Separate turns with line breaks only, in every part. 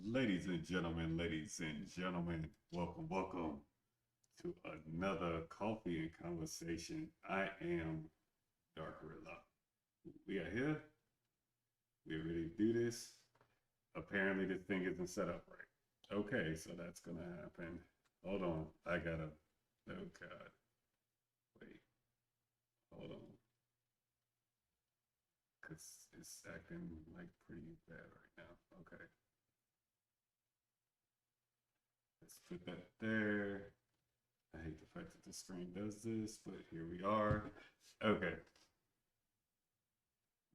ladies and gentlemen, welcome to another coffee and conversation. I am Dark Riddler. We are here. We are ready to do this. Apparently, this thing isn't set up right. Okay, so that's gonna happen. Hold on, I gotta. Oh God, wait, hold on, cause it's acting like pretty bad right now. Okay, let's put that there. I hate the fact that the screen does this, but here we are. Okay,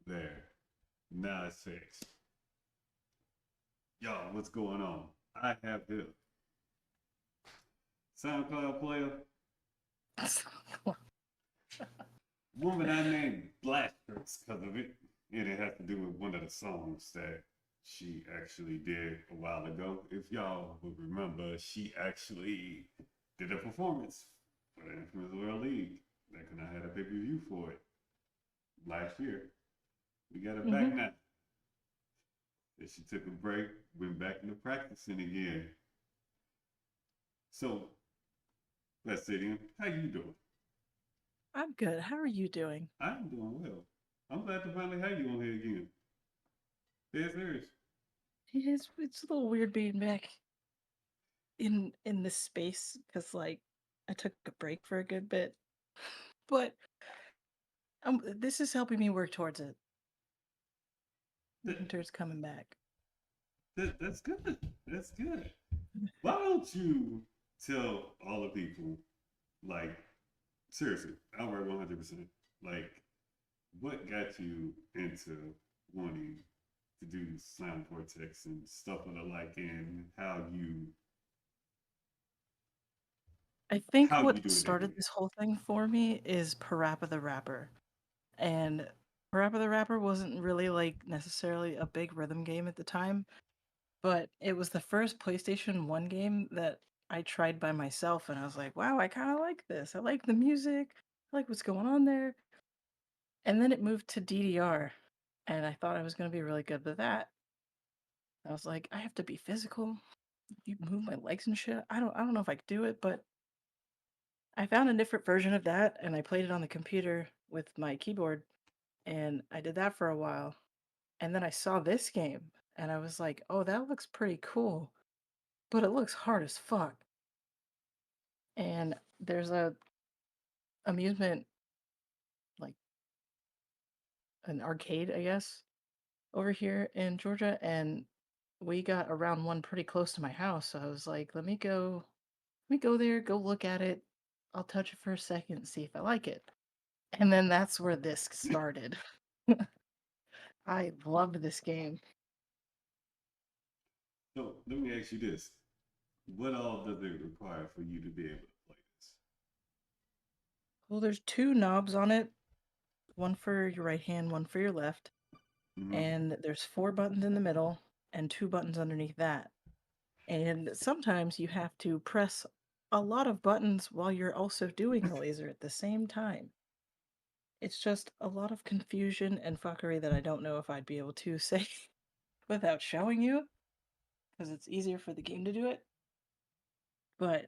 there. Now it's fixed. Y'all, what's going on? I have the SoundCloud player, woman I named Blastrix because of it. And it has to do with one of the songs that she actually did a while ago. If y'all would remember, she actually did a performance for the Infamous World League. Back when I had a pay-per-view for it last year. We got it back
hmm
now. Then she took a break, went back into practicing again. So, let's sit in. How you doing?
I'm good. How are you doing?
I'm doing well. I'm glad to finally have you on here again. Dead serious.
It's a little weird being back in this space because I took a break for a good bit, but this is helping me work towards it. Working
That,
towards coming back.
that's good. That's good. Why don't you tell all the people, like, seriously, outright 100%, like, what got you into wanting to do Sound Vortex and stuff of the like, and
I think
how you
what
do it day to
started
day?
this whole thing for me is Parappa the Rapper, and Parappa the Rapper wasn't really necessarily a big rhythm game at the time, but it was the first PlayStation 1 game that I tried by myself, and I was like, "Wow, I kinda like this. I like the music. I like what's going on there." And then it moved to DDR, and I thought I was gonna be really good with that. I was like, "I have to be physical, you move my legs and shit. I don't know if I could do it," but I found a different version of that, and I played it on the computer with my keyboard, and I did that for a while. And then I saw this game, and I was like, "Oh, that looks pretty cool, but it looks hard as fuck." And there's a amusement, like an arcade, I guess, over here in Georgia, and we got around one pretty close to my house. So I was like, let me go there, go look at it. I'll touch it for a second and see if I like it. And then that's where this started. I loved this game.
So, let me ask you this. What all does it require for you to be able to play this?
Well, there's two knobs on it, one for your right hand, one for your left,
Mm-hmm.
and there's four buttons in the middle and two buttons underneath that. And sometimes you have to press a lot of buttons while you're also doing the laser at the same time. It's just a lot of confusion and fuckery that I don't know if I'd be able to say without showing you, because it's easier for the game to do it. But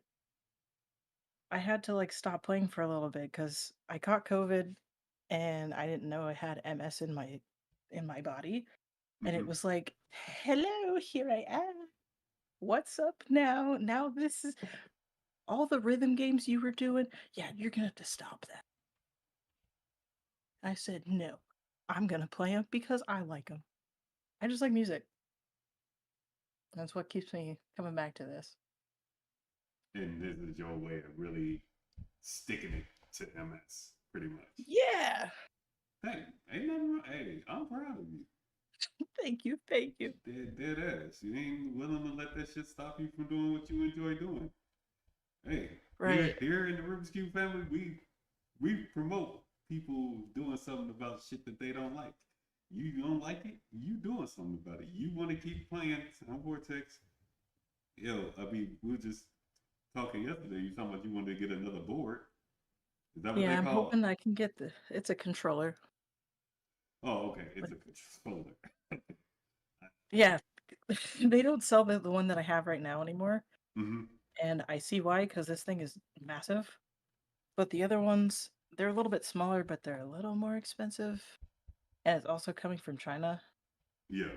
I had to stop playing for a little bit because I caught COVID and I didn't know I had MS in my body. And it
Mm-hmm.
was like, hello, here I am. What's up now? Now this is all the rhythm games you were doing. Yeah, you're gonna have to stop that. I said, no, I'm gonna play them because I like them. I just like music. That's what keeps me coming back to this.
And this is your way of really sticking it to MS, pretty much.
Yeah.
Hey, ain't nothing wrong. Hey, I'm proud of you.
Thank you. Thank you.
Dead ass. You ain't willing to let that shit stop you from doing what you enjoy doing. Hey, here
Right.
here in the Rubik's Cube family, we promote people doing something about shit that they don't like. You don't like it, you doing something about it. You want to keep playing Sound Vortex. Yo, I mean, we were just talking yesterday. You talking about you wanted to get another board. Is that what
Yeah,
they
I'm
call?
hoping I can get it's a controller.
Oh, okay. It's
But
a controller.
yeah, They don't sell the one that I have right now anymore,
Hmm.
and I see why, because this thing is massive. But the other ones, they're a little bit smaller, but they're a little more expensive. And it's also coming from China,
Yeah.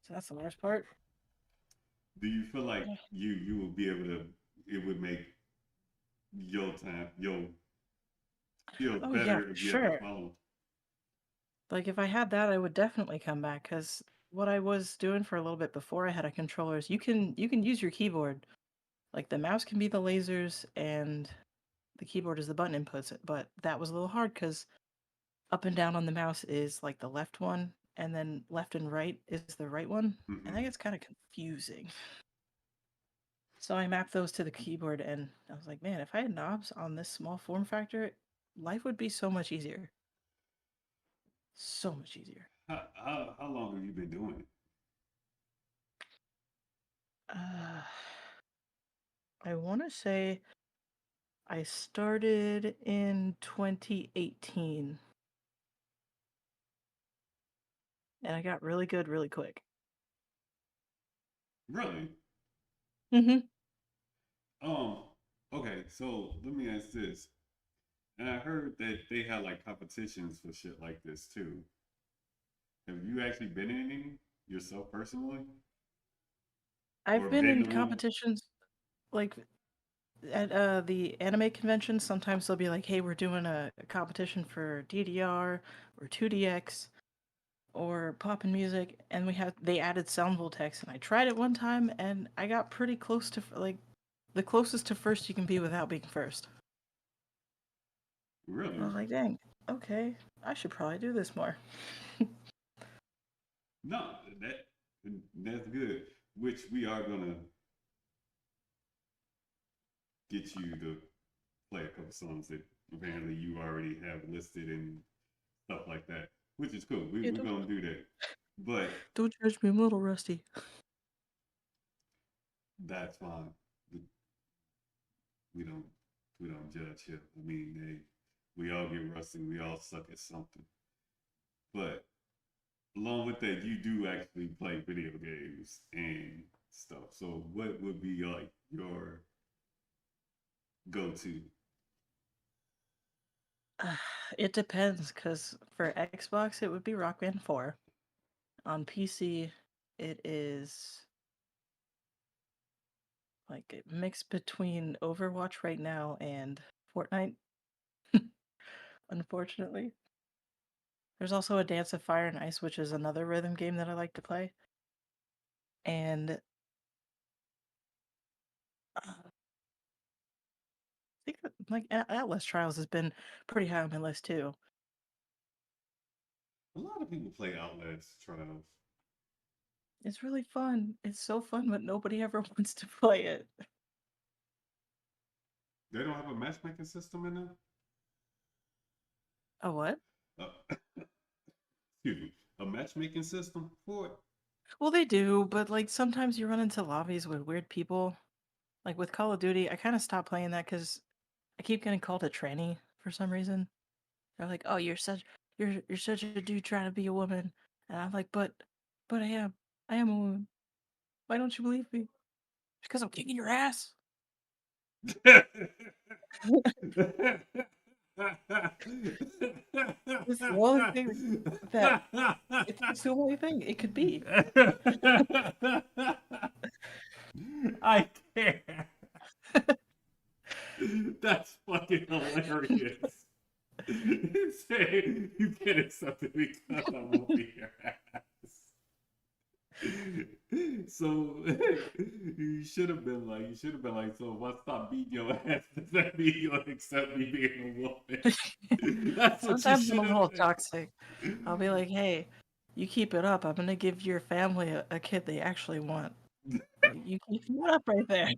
so that's the worst part.
Do you feel like
Yeah.
you would be able to? It would make your skills
Oh yeah,
better
for
if you had the
sure.
phone.
Like if I had that, I would definitely come back because what I was doing for a little bit before I had a controller is you can use your keyboard. Like the mouse can be the lasers and the keyboard is the button inputs. But that was a little hard because up and down on the mouse is like the left one, and then left and right is the right one, and that
Hmm.
gets kind of confusing. So I mapped those to the keyboard, and I was like, man, if I had knobs on this small form factor, life would be so much easier. So much easier.
How long have you been doing it?
Uh, I want to say I started in 2018, and I got really good really quick.
Really?
Hmm.
Um. Okay. So let me ask this. And I heard that they had like competitions for shit like this too. Have you actually been in any yourself personally,
I've
or
been
been
in
to one?
competitions like at the anime convention. Sometimes they'll be like, "Hey, we're doing a competition for DDR or 2DX or pop and music," and they added Sound Voltex, and I tried it one time, and I got pretty close to like the closest to first you can be without being first. I
Really?
was like, "Dang, okay, I should probably do this more."
No, that that's good. Which we are gonna get you to play a couple songs that apparently you already have listed and stuff like that, which is cool.
Yeah,
We're gonna do that, but
don't judge me. I'm a little rusty.
that's fine. We, we don't we don't judge here. I mean, we all get rusty. We all suck at something. But along with that, you do actually play video games and stuff. So what would be like your go-to?
It depends, because for Xbox it would be Rock Band 4. On PC, it is like a mix between Overwatch right now and Fortnite, unfortunately. There's also a Dance of Fire and Ice, which is another rhythm game that I like to play. And I think that, like Atlas Trials has been pretty high on my list too.
A lot of people play Outlast Trials.
It's really fun. It's so fun, but nobody ever wants to play it.
They don't have a matchmaking system in there.
Oh, what?
Uh, excuse me, a matchmaking system for it.
Well, they do, but like sometimes you run into lobbies with weird people. Like with Call of Duty, I kind of stopped playing that because I keep getting called a tranny for some reason. They're like, "Oh, you're such a dude trying to be a woman," and I'm like, "But I am a woman. Why don't you believe me? Because I'm kicking your ass." It's the only thing that it's the only thing it could be.
I can't. That's fucking hilarious. Say you get it something because I'm whooping your ass. So you should have been like, so if I stop beating your ass, does that mean you'll accept me being a woman? That's what you
Sometimes I'm
should
a
have
little
said.
toxic. I'll be like, "Hey, you keep it up. I'm gonna give your family a kid they actually want." Like, you keep it up right there.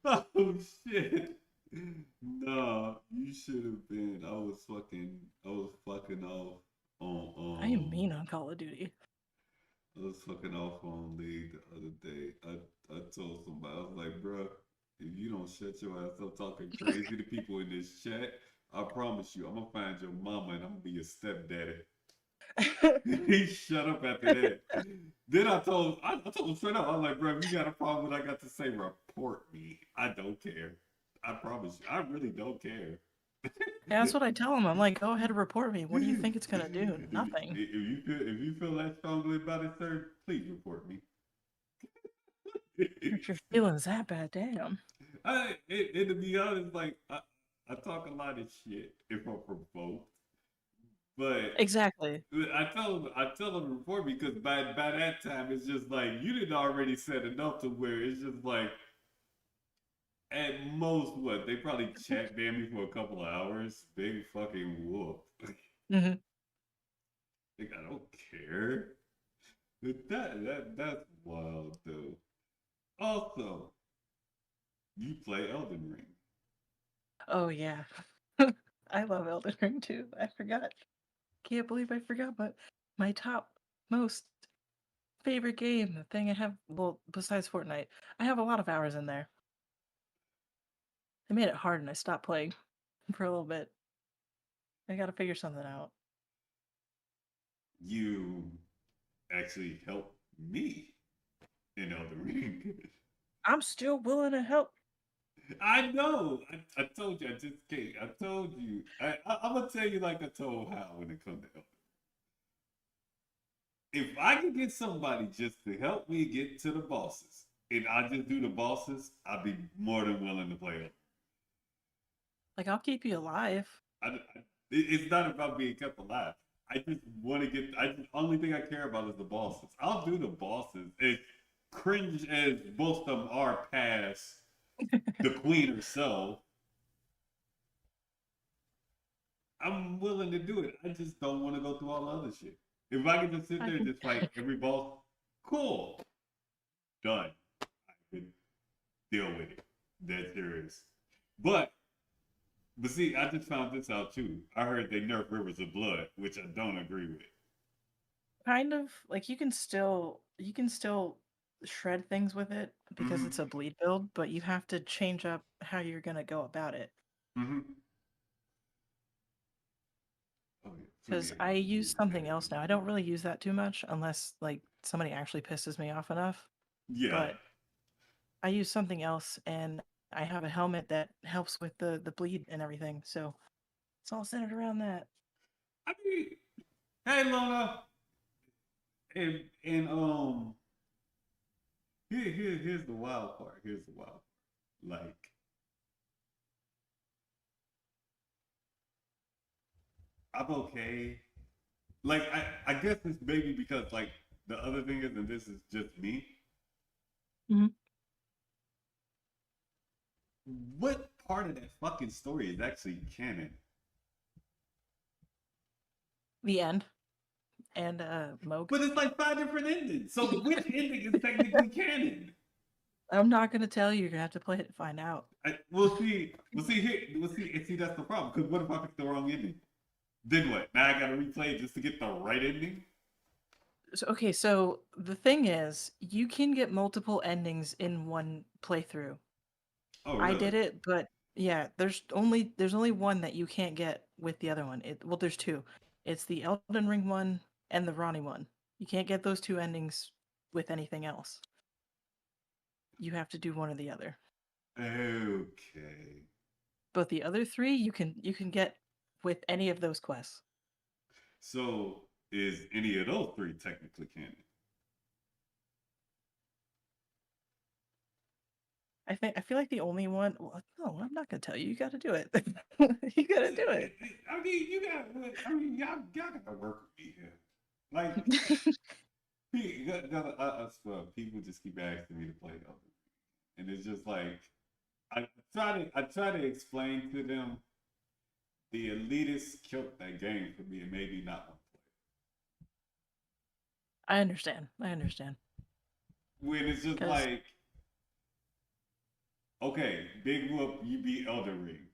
Oh shit. No, you should have been. I was fucking off on
I am mean on Call of Duty.
I was fucking off on League the other day. I told somebody, I was like, bro, if you don't shut your ass up talking crazy to people in this chat, I promise you, I'm gonna find your mama and I'm gonna be your stepdaddy. He shut up after that. Then I told him straight up, I was like, bro, if you got a problem with what I got to say, report me. I don't care. I promise you, I really don't care.
That's what I tell him. I'm like, go ahead and report me. What do you think it's gonna do? Nothing.
If you feel that strongly about it, sir, please report me.
Hurt your feelings that bad, damn.
And to be honest, like I talk a lot of shit if I'm provoked, but
Exactly.
I tell them to report me because by that time it's just like you didn't already said enough to where it's just like at most what they probably chat damn me for a couple of hours. Big fucking whoop.
Hmm.
Like I don't care. But that's wild though. Also, you play Elden Ring.
Oh yeah. I love Elden Ring too. I forgot. Can't believe I forgot, but my top most favorite game, the thing I have, well, besides Fortnite, I have a lot of hours in there. I made it hard and I stopped playing for a little bit. I gotta figure something out.
You actually helped me in Elden Ring.
I'm still willing to help.
I know. I told you. I just can't. I told you. I'm gonna tell you like I told Hal when it comes to Elden. If I can get somebody just to help me get to the bosses, and I just do the bosses, I'd be more than willing to play it.
Like, I'll keep you alive.
It's not about being kept alive. I just want to get. The only thing I care about is the bosses. I'll do the bosses. As cringe as most of them are past the queen herself, I'm willing to do it. I just don't want to go through all the other shit. If I can just sit
I
there and
can.
just fight every boss, cool, done. I can deal with it. That's serious. But see, I just found this out too. I heard they nerf Rivers of Blood, which I don't agree with.
Kind of like you can still shred things with it because
Mm-hmm.
it's a bleed build, but you have to change up how you're gonna go about it.
Mm-hmm. Oh yeah,
Because
forget
I
it.
use something else now. I don't really use that too much unless like somebody actually pisses me off enough.
Yeah.
But I use something else and I have a helmet that helps with the bleed and everything. So it's all centered around that.
I mean, hey Lona, and here's the wild part. Here's the wild part. Like, I'm okay. Like, I guess it's maybe because like the other thing is, and this is just me.
Hmm.
What part of that fucking story is actually canon?
The end. And Moog.
But it's like 5 different endings. So which ending is technically canon?
I'm not gonna tell you. You're gonna have to play it to find out.
We'll see. We'll see here. We'll see. And see, that's the problem. Because what if I pick the wrong ending? Then what? Now I gotta replay it just to get the right ending.
So, okay, so the thing is, you can get multiple endings in one playthrough.
Oh,
I
really?
did it, but yeah, there's only one that you can't get with the other one. Well, there's two. It's the Elden Ring one and the Ronnie one. You can't get those two endings with anything else. You have to do one or the other.
Okay.
But the other three you can get with any of those quests.
So is any of those three technically canon?
I feel like the only one. Well, no, I'm not gonna tell you. You got to do it. You got to do it.
I mean, you got. I mean, y'all got to work with me here. Like, I swear, people just keep asking me to play Elden Ring, and it's just like I try to explain to them the elitists killed that game for me and made me not want to
I understand. I understand.
play. When it's just
Because
like, okay, big whoop, you beat Elden Ring.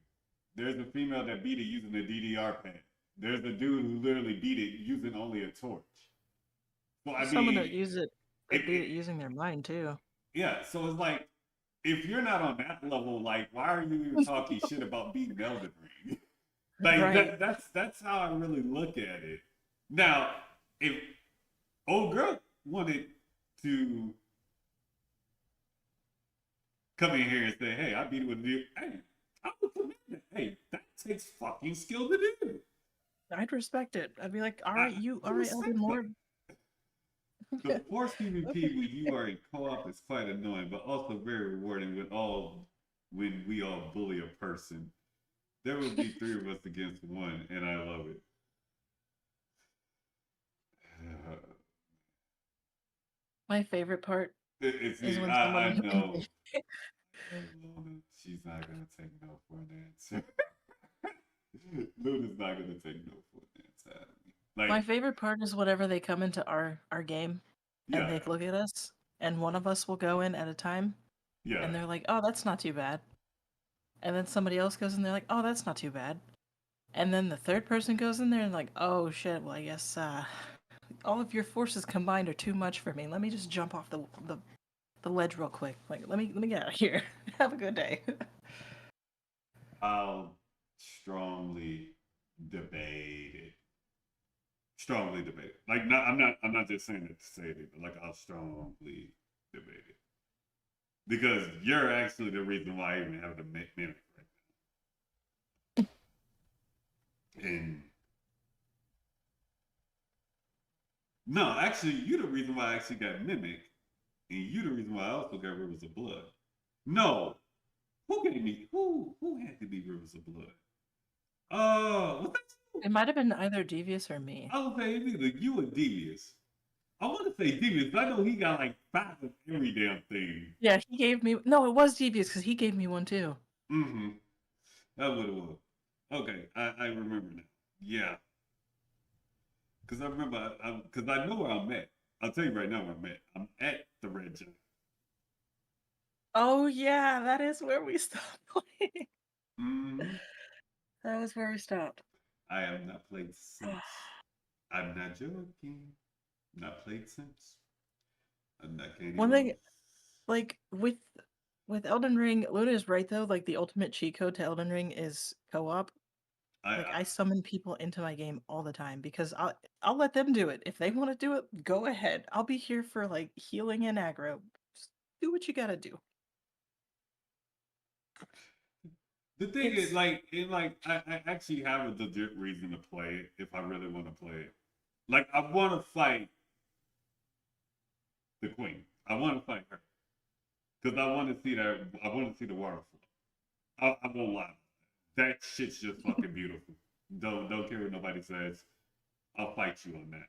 There's a female that beat it using a DDR pad. There's a dude who literally beat it using only a torch. So I
someone
mean,
that uses it
it,
that beat
it
it using their mind too.
yeah. So it's like if you're not on that level, like why are you even talking shit about beating Elden Ring? Like
Right.
that's how I really look at it. Now, if old girl wanted to come in here and say, "Hey, I beat it with you," hey, I would commit that. Hey, that takes fucking skill to do.
I'd respect it. I'd be like,
I,
all
I
right, Elden
respect that.
Lord.
The force PvP when
Okay.
you are in co-op is quite annoying, but also very rewarding when we all bully a person. There will be three of us against one, and I love it.
My favorite part is when
I
somebody
know. Luna, she's not gonna take no for an answer. Luna's not gonna take no for an answer out of me.
my
Like,
favorite part is whenever they come into our game and
yeah,
they look at us and one of us will go in at a time
yeah.
and they're like, "Oh, that's not too bad." And then somebody else goes in, they're like, "Oh, that's not too bad." And then the third person goes in there and like, "Oh shit, well I guess all of your forces combined are too much for me. Let me just jump off the ledge real quick. Like, let me get out of here. Have a good day."
I'll strongly debate it. Strongly debate it. Like, not, I'm not just saying it to say it, but like, I'll strongly debate it because you're actually the reason why I even have the mimic right now. And no, actually, you're the reason why I actually got mimic, and you're the reason why I also got Rivers of Blood. No, who gave me? Who had to be Rivers of Blood? Was that you?
It might have been either Devious or me.
I would say it's either you or Devious. I want to say Devious. I know he got like five of every damn thing.
Yeah, he gave me. No, it was Devious because he gave me one too.
Mm-hmm. That's what it was. Okay, I remember now. Yeah, because I remember, because I know where I'm at. I'll tell you right now where I'm at. I'm at the Red Giant.
Oh yeah, that is where we stopped playing.
Mm-hmm.
That was where we stopped.
I have not played since. I'm not joking. Not played since. And I can't
One
even.
thing, like with Elden Ring, Luna is right though. Like the ultimate cheat code to Elden Ring is co-op. Like
I
I summon people into my game all the time because I'll let them do it. If they want to do it, go ahead. I'll be here for like healing and aggro. Just do what you gotta do.
the thing is,
It's
I actually have a legit reason to play it if I really want to play it. Like, I want to fight the queen. I want to fight her because I want to see that. I want to see the waterfall. I won't lie. That shit's just fucking beautiful. Don't care what nobody says. I'll fight you on that.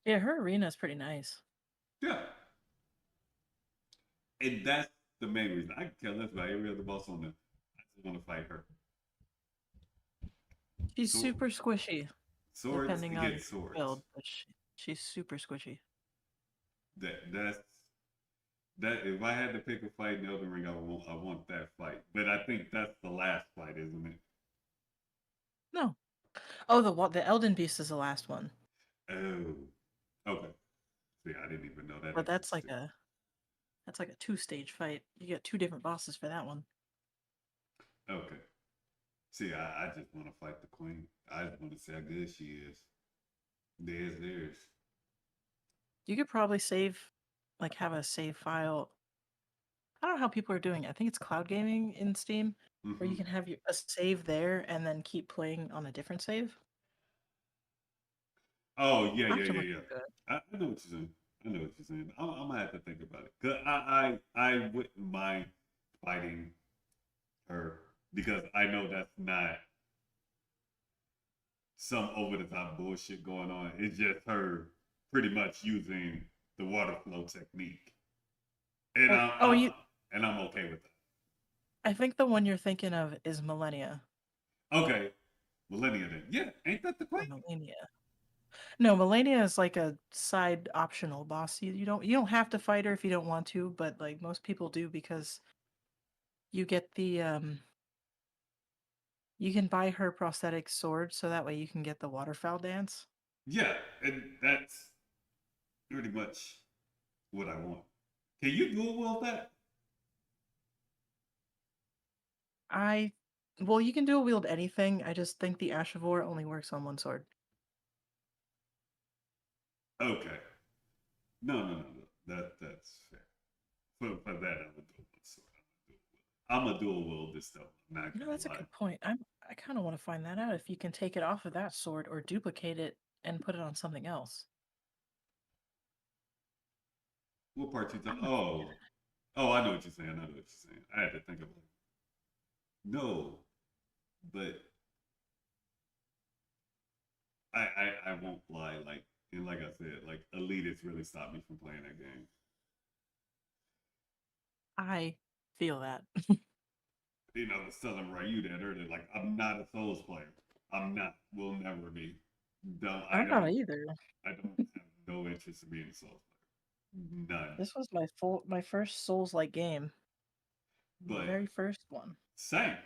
yeah, her arena is pretty nice.
Yeah, and that's the main reason. I can care less about every other boss on there. I just want to fight her.
She's
So
super squishy,
swords
depending on
against
your
swords.
build, but she's super squishy.
That's that. If I had to pick a fight in Elden Ring, I want that fight. But I think that's the last fight, isn't it?
No. Oh, the Elden Beast is the last one,
Oh, okay. See, I didn't even know that
but
existed.
that's like a two-stage fight. You get two different bosses for that one.
Okay. See, I just want to fight the queen. I just want to see how good she is. Theirs.
You could probably save, like, have a save file. I don't know how people are doing it. I think it's cloud gaming in Steam, where
Mm-hmm.
you can have a save there and then keep playing on a different save.
Oh yeah,
I have
yeah,
to
yeah,
look
yeah.
into it.
I know what you're saying. I know what you're saying. I'm gonna have to think about it. Cause I wouldn't mind fighting her because I know that's not some over the top bullshit going on. It's just her pretty much using the water flow technique, and
Oh, oh,
I'm okay with that.
I think the one you're thinking of is Millennia
Okay, Millennia then. Yeah, ain't that the
or
queen?
Millennia. No, Millennia is like a side optional boss. You don't have to fight her if you don't want to, but like most people do because you get you can buy her prosthetic sword so that way you can get the waterfowl dance.
Yeah, and that's pretty much what I want. Can you dual wield that?
I well, you can dual wield anything. I just think the Ashavor only works on one sword.
Okay. No, no, no, no. That's fair. For that, I'm a dual wield sword. I'm a dual wield this stuff. I'm not
You know,
gonna
that's a
lie.
good point. I kind of want to find that out if you can take it off of that sword or duplicate it and put it on something else.
What part you talking?
I'm gonna figure
Oh, oh, I know what you're saying. I know what you're saying. I had to think of it. No, but I won't lie. And like I said, like Elite really stopped me from playing that game.
I feel that.
I was telling Ryu that earlier. Like, I'm not a Souls player. I'm not. Will never be. Don't. I
I'm not
don't.
either.
I don't have no interest in being a Souls player. None.
This was my first Souls-like game. The
But
very first one.
same.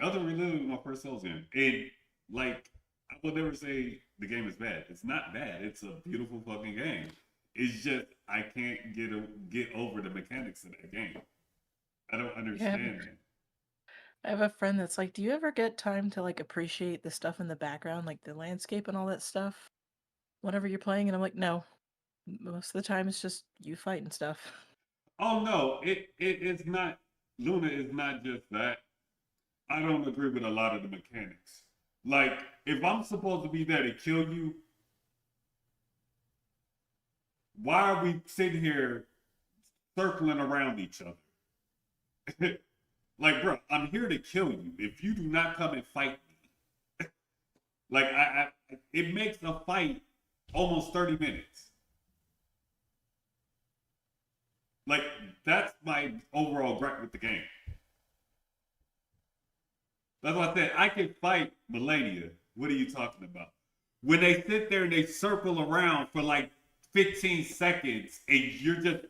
Elden Ring literally my first Souls game, and like I will never say the game is bad. It's not bad. It's a beautiful fucking game. It's just I can't get over the mechanics of that game. I don't
Yeah,
understand it.
I have a friend that's like, "Do you ever get time to like appreciate the stuff in the background, like the landscape and all that stuff, whenever you're playing?" And I'm like, "No. Most of the time, it's just you fighting stuff."
Oh no, it's not. Luna is not just that. I don't agree with a lot of the mechanics. Like, if I'm supposed to be there to kill you, why are we sitting here circling around each other? Like, bro, I'm here to kill you. If you do not come and fight me, like, it makes a fight almost 30 minutes. Like, that's my overall gripe with the game. That's why I said I can fight Melania. What are you talking about? When they sit there and they circle around for like 15 seconds and you're just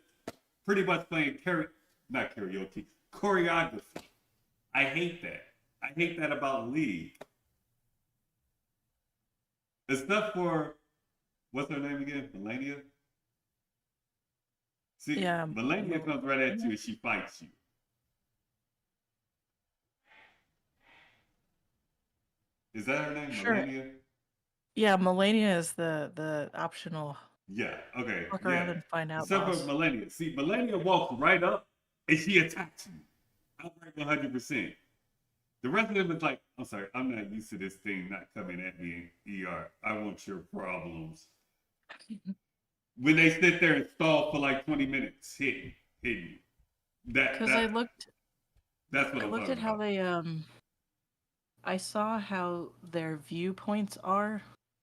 pretty much playing not karaoke, choreography. I hate that. I hate that about League. Except for, what's her name again? Melania? See,
Yeah,
Melania comes right at you and she fights you. Is that her name?
sure.
Melania?
Yeah, Melania is the optional
Yeah, okay,
fuck
yeah.
around and find out
Except for
boss.
Melania. See, Melania walks right up and she attacks you. I'm like 100%. The rest of them is like, I'm sorry, I'm not used to this thing not coming at me in ER. I want your problems. When they sit there and stall for like 20 minutes, hitting you. That
Because
that that's what
I
I'm
looked
talking
at how
about.
they I saw how their viewpoints are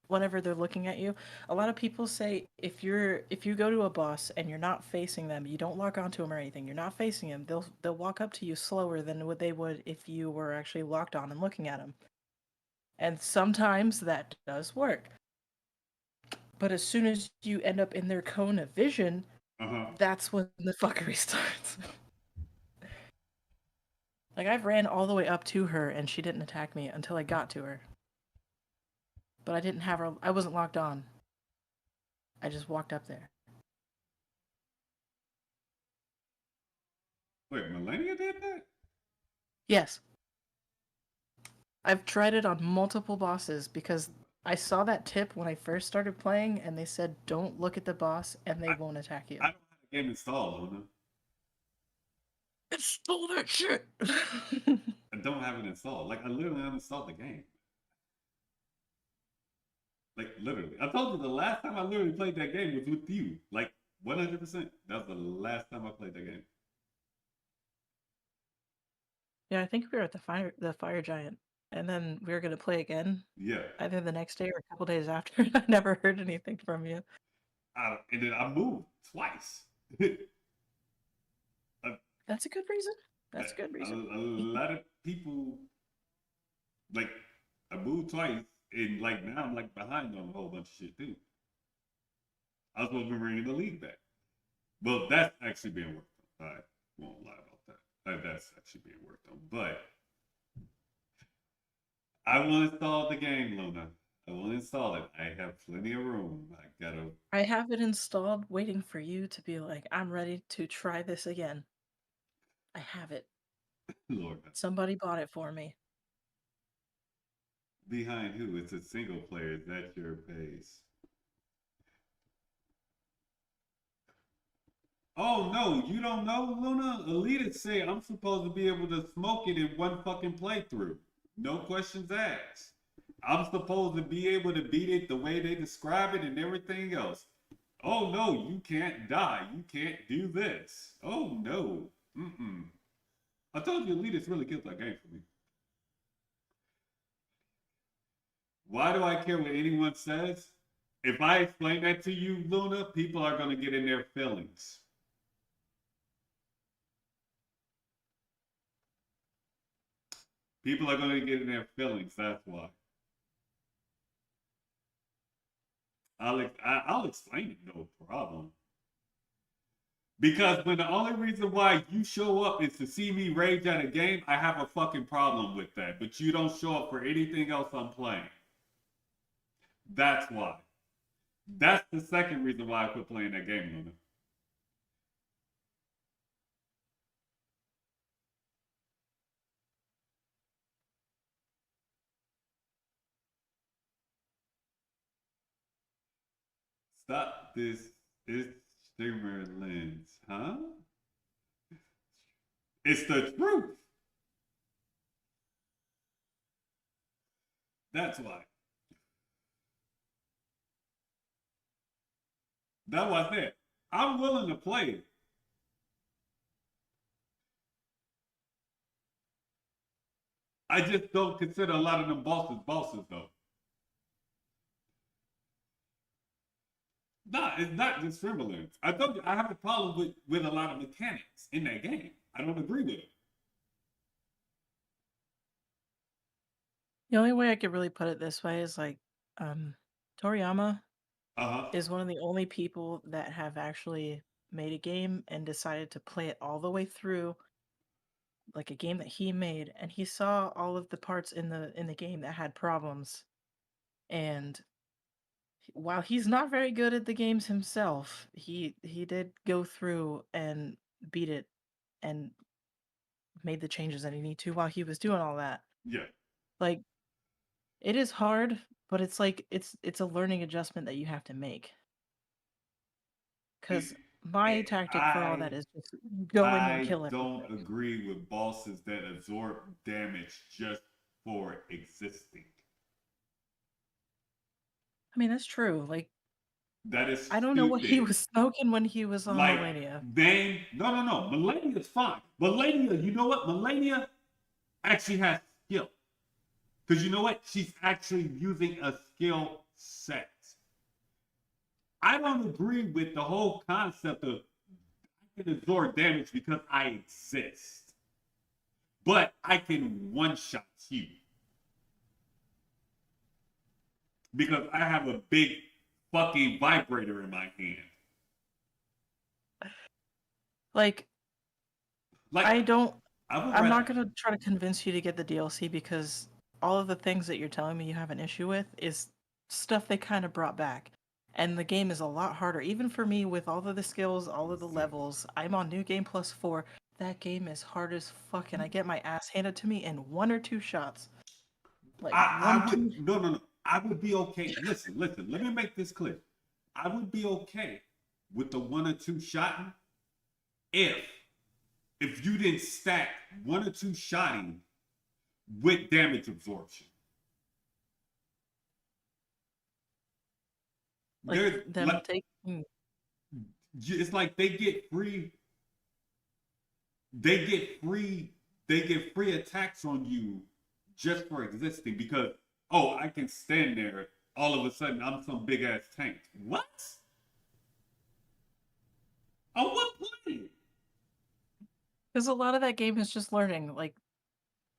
whenever they're looking at you. A lot of people say if you go to a boss and you're not facing them, you don't lock onto them or anything. You're not facing them. They'll walk up to you slower than what they would if you were actually locked on and looking at them. And sometimes that does work. But as soon as you end up in their cone of vision,
Uh huh.
that's when the fuckery starts. Like I've ran all the way up to her and she didn't attack me until I got to her. But I didn't have her I wasn't locked on. I just walked up there.
Wait, Melania did that?
Yes. I've tried it on multiple bosses because I saw that tip when I first started playing and they said don't look at the boss and they
I,
won't attack
I
you.
don't have the game installed, Luna.
It stole that shit.
I don't have it installed. Like, I literally uninstalled the game. Like, literally. I told you the last time I literally played that game was with you. Like, 100%. That was the last time I played that game.
Yeah, I think we were at the fire giant. And then we were gonna play again
Yeah.
either the next day or a couple days after. I never heard anything from you.
And then I moved twice. a,
That's a good reason. That's a good
a
reason.
lot of people, like, I moved twice, and, like, now I'm, like, behind on a whole bunch of shit, too. I was supposed to be bringing the league back. Well, that's actually being worked on. I won't lie about that. That's actually being worked on. But I will install the game, Luna. I will install it. I have plenty of room. I gotta.
I have it installed waiting for you to be like, I'm ready to try this again. I have it.
Lord,
Somebody bought it for me.
behind who? It's a single player. That's your base. Oh no, you don't know, Luna? Elita said I'm supposed to be able to smoke it in one fucking playthrough. No questions asked. I'm supposed to be able to beat it the way they describe it and everything else. Oh no, you can't die. You can't do this. Oh no. Mm-mm. I told you Elita's really killed that game for me. Why do I care what anyone says? If I explain that to you, Luna, people are going to get in their feelings. People are going to get in their feelings. That's why. I'll explain it, no problem. Because when the only reason why you show up is to see me rage at a game, I have a fucking problem with that. But you don't show up for anything else I'm playing. That's why. That's the second reason why I quit playing that game, Luna. Stop this. It's streamer lens, huh? It's the truth. That's why. That's what I said. I'm willing to play it. I just don't consider a lot of them bosses though. No, it's not just Timberlands. I told you I have a problem with a lot of mechanics in that game. I don't agree with it.
The only way I could really put it this way is like, Toriyama
Uh huh.
is one of the only people that have actually made a game and decided to play it all the way through, like a game that he made, and he saw all of the parts in the game that had problems. And while he's not very good at the games himself, he did go through and beat it and made the changes that he need to while he was doing all that.
Yeah.
Like, it is hard, but it's like it's a learning adjustment that you have to make.
It,
Because my
it,
tactic for all
I
that is just go in and
I
kill
don't
everything.
agree with bosses that absorb damage just for existing.
I mean, that's true. Like,
That is
I don't know what he
stupid.
was smoking when he was on
Like
Millennia.
no. Melania's fine. Melania, you know what? Melania actually has skill. Because you know what? She's actually using a skill set. I don't agree with the whole concept of I can absorb damage because I exist. But I can one shot you. Because I have a big fucking vibrator in my hand.
Like,
Like,
I don't.
I would
I'm
rather.
not gonna try to convince you to get the DLC because all of the things that you're telling me you have an issue with is stuff they kind of brought back. And the game is a lot harder, even for me with all of the skills, all of the levels. I'm on New Game Plus 4. That game is hard as fuck, and I get my ass handed to me in one or two shots. Like one,
I would
two.
no. I would be okay. Listen. Let me make this clear. I would be okay with the one or two shotting if you didn't stack one or two shotting with damage absorption.
Like
There's
them taking.
it's like they get free they get free attacks on you just for existing because oh I can stand there all of a sudden I'm some big ass tank. What? On what planet?
Because a lot of that game is just learning. Like,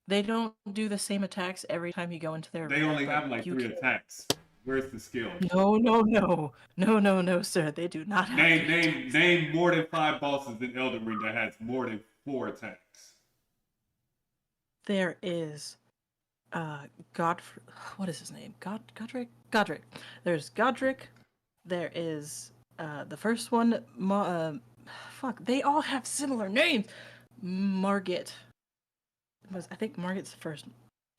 they don't do the same attacks every time you go into their
They
arena,
only
but
have like
you
three
can.
attacks. Where's the skill?
No, sir. They do not have three attacks.
Name more than 5 bosses in Elden Ring that has more than 4 attacks.
There is Godfrey. What is his name? Godric. Godric. There's Godric. There is the first one. Fuck. They all have similar names. Margit. I think Margit's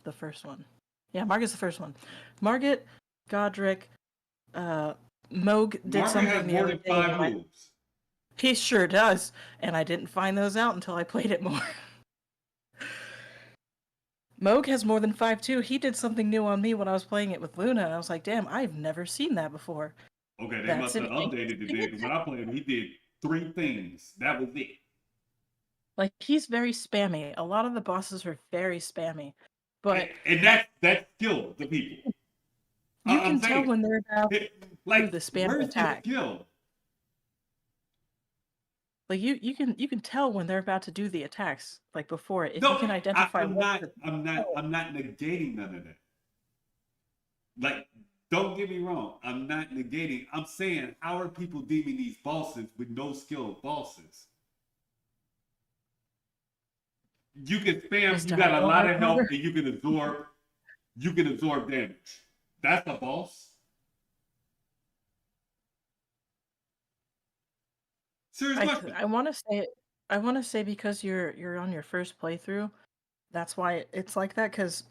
the first one. Yeah, Margit's the first one. Margit, Godric, Moog did
Margaret has
something the
more
other
than
day.
5 moves.
He sure does, and I didn't find those out until I played it more. Moog has more than 5 too. He did something new on me when I was playing it with Luna, and I was like, damn, I've never seen that before.
Okay, they
That's
must
an
have updated it then. 'Cause when I played him, he did 3 things. That was it.
Like, he's very spammy. A lot of the bosses are very spammy. But
And that's skill the people.
you
I'm
can tell
saying,
when they're about to do
like,
the spammy
where's the
attack.
skill?
Like you can tell when they're about to do the attacks, like before it. If you
No,
can identify
I'm
what
not.
the
I'm not negating none of that. Like, don't get me wrong. I'm not negating. I'm saying, how are people deeming these bosses with no skill bosses? You can spam.
just
You
die
got a
over
lot
and
of health,
over.
and you can absorb. You can absorb damage. That's a boss. Serious question.
I want to say because you're on your first playthrough, that's why it's like that. Because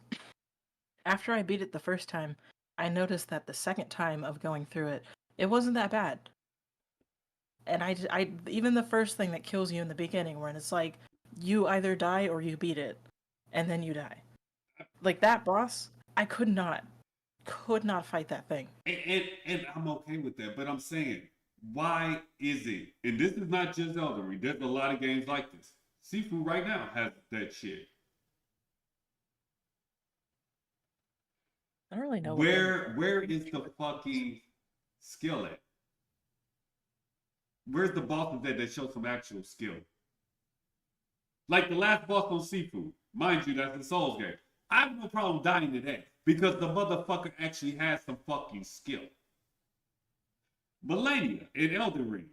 after I beat it the first time, I noticed that the second time of going through it, it wasn't that bad. And I even the first thing that kills you in the beginning, when it's like you either die or you beat it, and then you die. Like that boss, I could not fight that thing.
And I'm okay with that, but I'm saying, why is it? And this is not just Elden Ring. There's a lot of games like this. Sifu right now has that shit.
I don't really know what game.
Where is the fucking skill at? Where's the bosses that show some actual skill? Like the last boss on Sifu, mind you, that's a Souls game. I have no problem dying to that because the motherfucker actually has some fucking skill. Melania in Elden Ring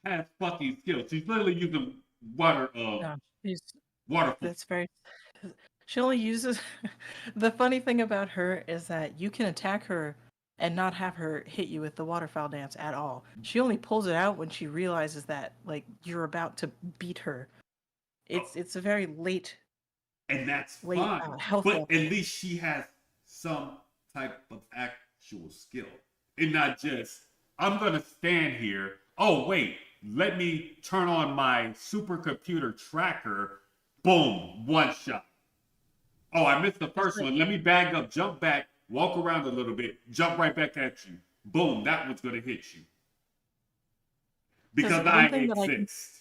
has fucking skill. She's literally using water,
No, she's
water.
that's very. She only uses. The funny thing about her is that you can attack her and not have her hit you with the waterfowl dance at all. She only pulls it out when she realizes that like you're about to beat her.
Oh,
It's a very late
and that's
late
fine.
health
But at
level.
least she has some type of actual skill. And not just, I'm going to stand here. Oh, wait, let me turn on my supercomputer tracker. Boom, one shot. Oh, I missed the
It's
first
like
one. Let me bag up, jump back, walk around a little bit, jump right back at you. Boom, that one's going to hit you.
because
Because I
one thing that
exist.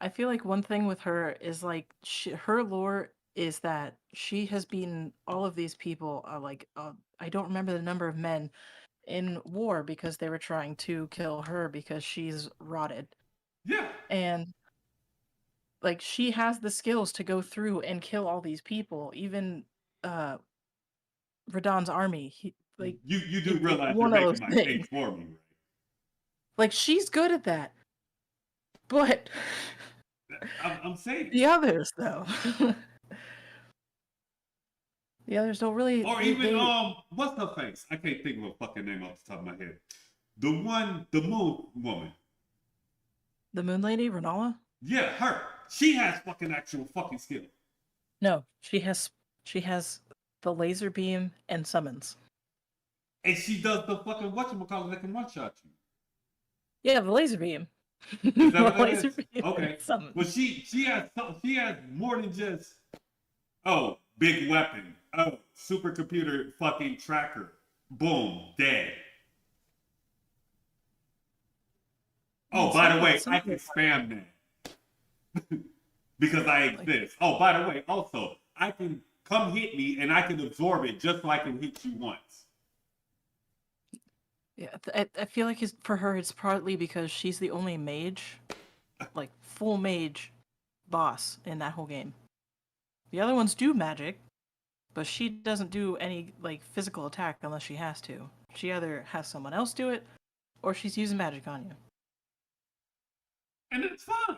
I feel like one thing with her is like her lore is that she has beaten all of these people. I don't remember the number of men in war because they were trying to kill her because she's rotted.
Yeah.
And like she has the skills to go through and kill all these people, even uh Radon's army.
You do
It's
realize you're
one of
making
those
my
things.
case for me,
Like she's good at that. But
right? I'm saying.
the others though. The others don't really
Or even
they
what's her face? I can't think of a fucking name off the top of my head. The one, the moon woman.
the Moon Lady, Renala?
Yeah, her. She has fucking actual fucking skill.
No, she has the laser beam and summons.
And she does the fucking whatchamacallit that can one shot you.
Yeah, the laser beam.
Is that
The
what that
laser
is?
beam and
Okay.
summons.
Well, she has more than just big weapon, supercomputer fucking tracker, boom, dead. Oh,
And
by the
some
way,
some
I
of
can
it,
spam that because I
like
exist. Oh, by the way, also I can come hit me and I can absorb it just so I can hit you once.
yeah, I feel like for her it's partly because she's the only mage, like full mage boss in that whole game. The other ones do magic, but she doesn't do any like physical attack unless she has to. She either has someone else do it or she's using magic on you.
And it's fine.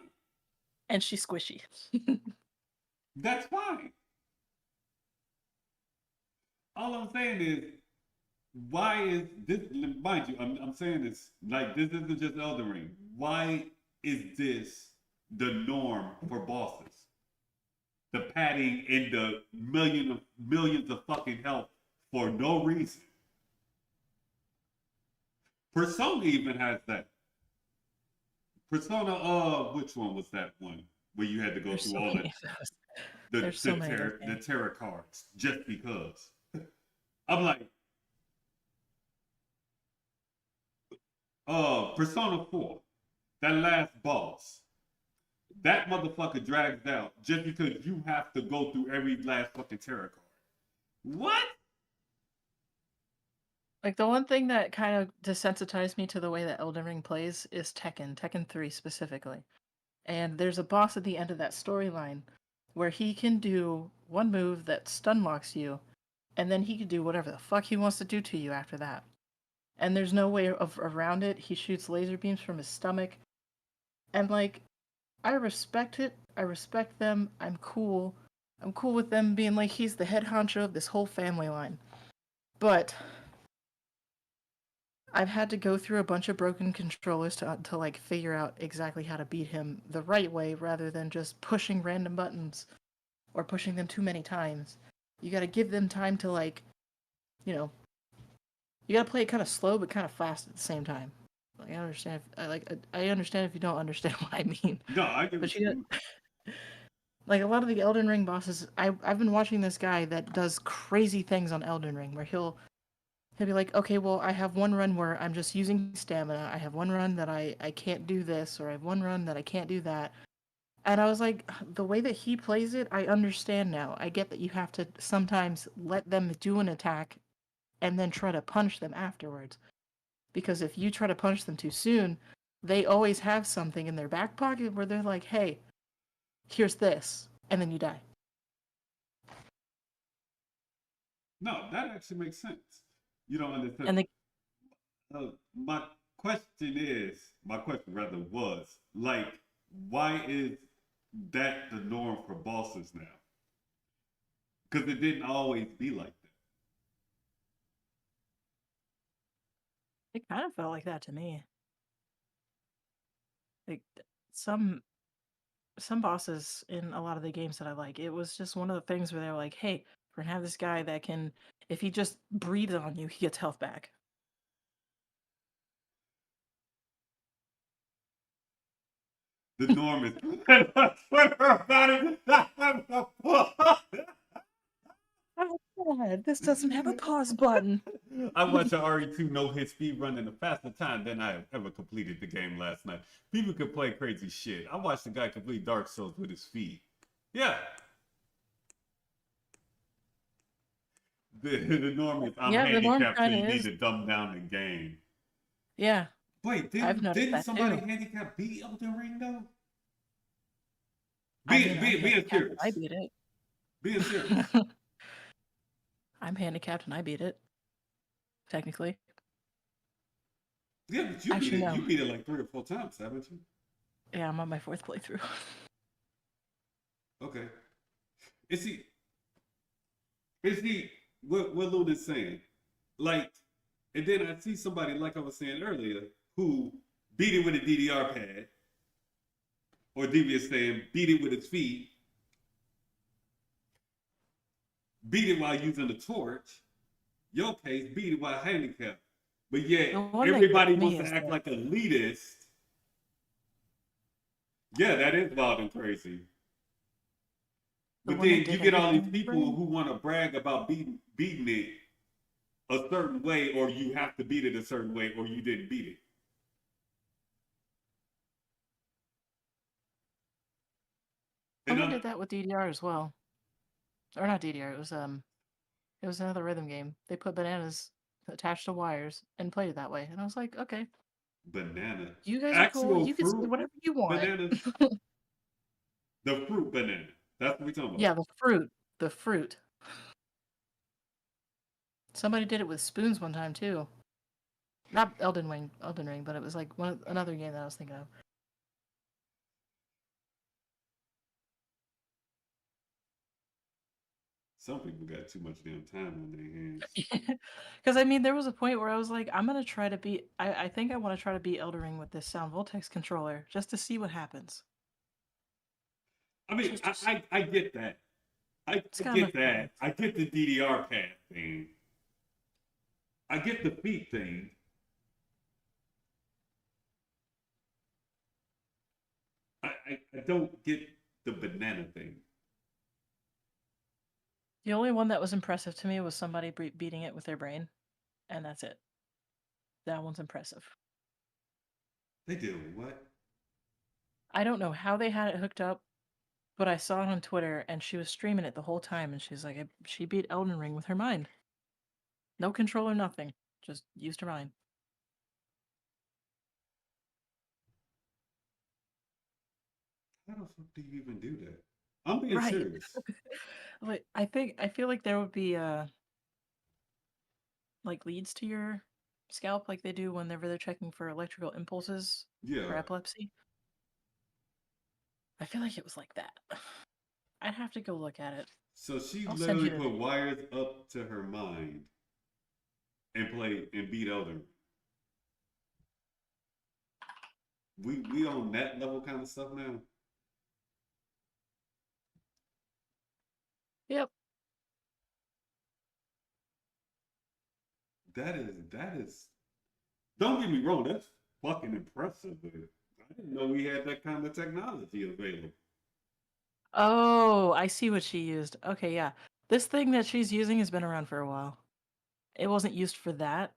And she's squishy.
That's fine. All I'm saying is, why is this? Mind you, I'm saying this like this isn't just Elden Ring. Why is this the norm for bosses? The padding and the millions of fucking health for no reason. Persona even has that. Persona, which one was that one where you had to go
There's
through
so
all
many of those. There's
the
so many of those
the
games.
tarot cards just because? I'm like, Persona 4, that last boss, that motherfucker drags out just because you have to go through every last fucking tarot card. What?
Like the one thing that kind of desensitized me to the way that Elden Ring plays is Tekken 3 specifically. And there's a boss at the end of that storyline where he can do one move that stun locks you, and then he can do whatever the fuck he wants to do to you after that. And there's no way of around it. He shoots laser beams from his stomach. And like, I respect it. I respect them. I'm cool. I'm cool with them being like he's the head honcho of this whole family line. But I've had to go through a bunch of broken controllers to like figure out exactly how to beat him the right way rather than just pushing random buttons or pushing them too many times. You got to give them time to like, you know, you got to play it kind of slow but kind of fast at the same time. Like I understand I understand if you don't understand what I mean.
No, I give
But
it
you
to you.
got like a lot of the Elden Ring bosses. I've been watching this guy that does crazy things on Elden Ring where he'll be like, okay, well, I have one run where I'm just using stamina. I have one run that I can't do this, or I have one run that I can't do that. And I was like, the way that he plays it, I understand now. I get that you have to sometimes let them do an attack and then try to punch them afterwards. Because if you try to punch them too soon, they always have something in their back pocket where they're like, hey, here's this. And then you die.
No, that actually makes sense. You don't understand.
And they,
My my question rather was, like, why is that the norm for bosses now? Because it didn't always be like that.
it kind of felt like that to me. Like some some bosses in a lot of the games that I like, it was just one of the things where they're like, hey, we're gonna have this guy that can, if he just breathes on you, he gets health back.
The norm is Twitter about it.
Oh god, this doesn't have a pause button.
I watched an RE2 no hit speed run in a faster time than I have ever completed the game last night. People can play crazy shit. I watched the guy complete Dark Souls with his feet. Yeah. The norm is I'm
Yeah, the norm
handicapped, so
kind of
you need
is.
to dumb down the game.
Yeah,
Wait,
I've noticed
didn't
that
somebody
too.
handicap beat Elden Ring though?
I mean, I'm
Being
handicapped and I
serious.
beat
Being serious.
it. I'm handicapped and I beat it, technically.
Yeah, but
Actually, no.
you beat it like 3 or 4 times, haven't you?
Yeah, I'm on my fourth playthrough.
Okay. Is he what Luna's saying? Like, and then I see somebody, like I was saying earlier, who beat it with a DDR pad, or Devious saying beat it with his feet, beat it while using the torch. Your case, beat it while handicapped. But yet
The one that
everybody
gets
wants
me
to
is
act
that
like elitist. Yeah, that is wild and crazy.
the
But
one that
then you
did
get all these
everything
people
right.
who want to brag about beating it a certain way, or you have to beat it a certain way, or you didn't beat it. And
Someone did that with DDR as well, or not DDR. It was another rhythm game. They put bananas attached to wires and played it that way, and I was like, okay,
banana,
you guys are cool.
actual
You can say
fruit
whatever you want.
bananas, the fruit banana. That's what we talking about.
Yeah, the fruit. Somebody did it with spoons one time too. Not Elden Ring, but it was like another game that I was thinking of.
Some people got too much damn time on their hands.
Because I mean, there was a point where I was like, I'm gonna try to beat. I think I want to try to beat Elden Ring with this Sound Voltex controller just to see what happens.
I mean,
Just
I get that.
it's
I
got enough
get that.
buttons.
I get the DDR pad thing. I get the feet thing. I don't get the banana thing.
The only one that was impressive to me was somebody beating it with their brain, and that's it. That one's impressive.
They did what?
I don't know how they had it hooked up, but I saw it on Twitter, and she was streaming it the whole time, and she's like, she beat Elden Ring with her mind. No controller, nothing. Just used her mind.
How the fuck do you even do that? I'm being
Right.
serious.
Like, I feel like there would be like leads to your scalp like they do whenever they're checking for electrical impulses for
Yeah.
epilepsy. I feel like it was like that. I'd have to go look at it.
So she
I'll send
literally
you the
put
video.
wires up to her mind and played and beat Elden. We on that level kind of stuff now.
Yep.
That is. Don't get me wrong. That's fucking impressive. But I didn't know we had that kind of technology available.
Oh, I see what she used. Okay, yeah. This thing that she's using has been around for a while. It wasn't used for that,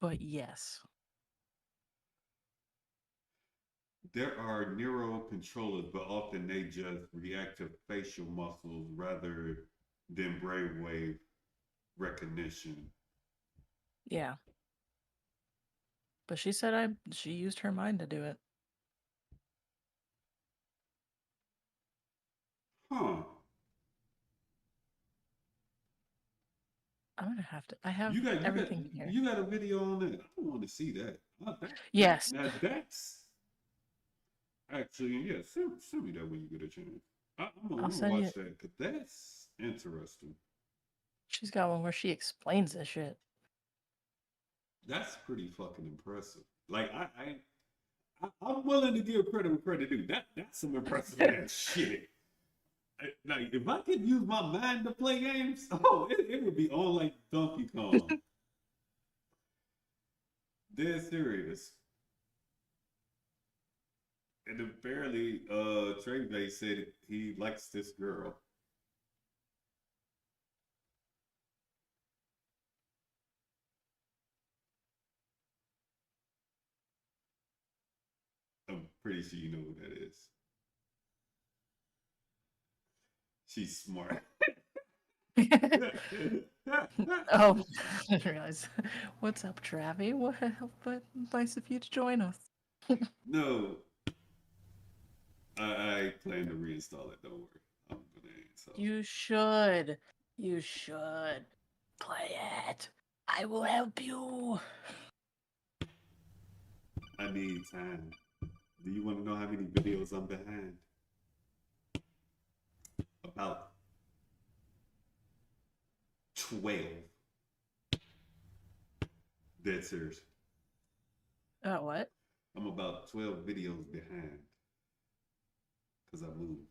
but yes.
There are neural controllers, but often they just react to facial muscles rather than brainwave recognition.
Yeah. But she said she used her mind to do it.
Huh.
I'm gonna have to. I have
You got you got
everything here.
you got a video on that. I don't want to see that.
Yes.
Now that's actually, yeah. Send me that when you get a chance. I'm
I'll
gonna
send you.
watch that because that's interesting.
She's got one where she explains this shit.
That's pretty fucking impressive. Like I'm willing to give credit where credit due. That's some impressive ass shit. Like if I could use my mind to play games, oh, it would be on like Donkey Kong. Dead serious. And apparently, Trey Bay said he likes this girl. I'm pretty sure you know who that is. She's smart.
Oh, I didn't realize. What's up, Travi? What? But nice of you to join us.
No, I plan to reinstall it. Don't worry, I'm gonna install it.
You should. You should play it. I will help you.
I need time. Do you want to know how many videos I'm behind? About 12. Dead serious.
What?
I'm about 12 videos behind because I moved.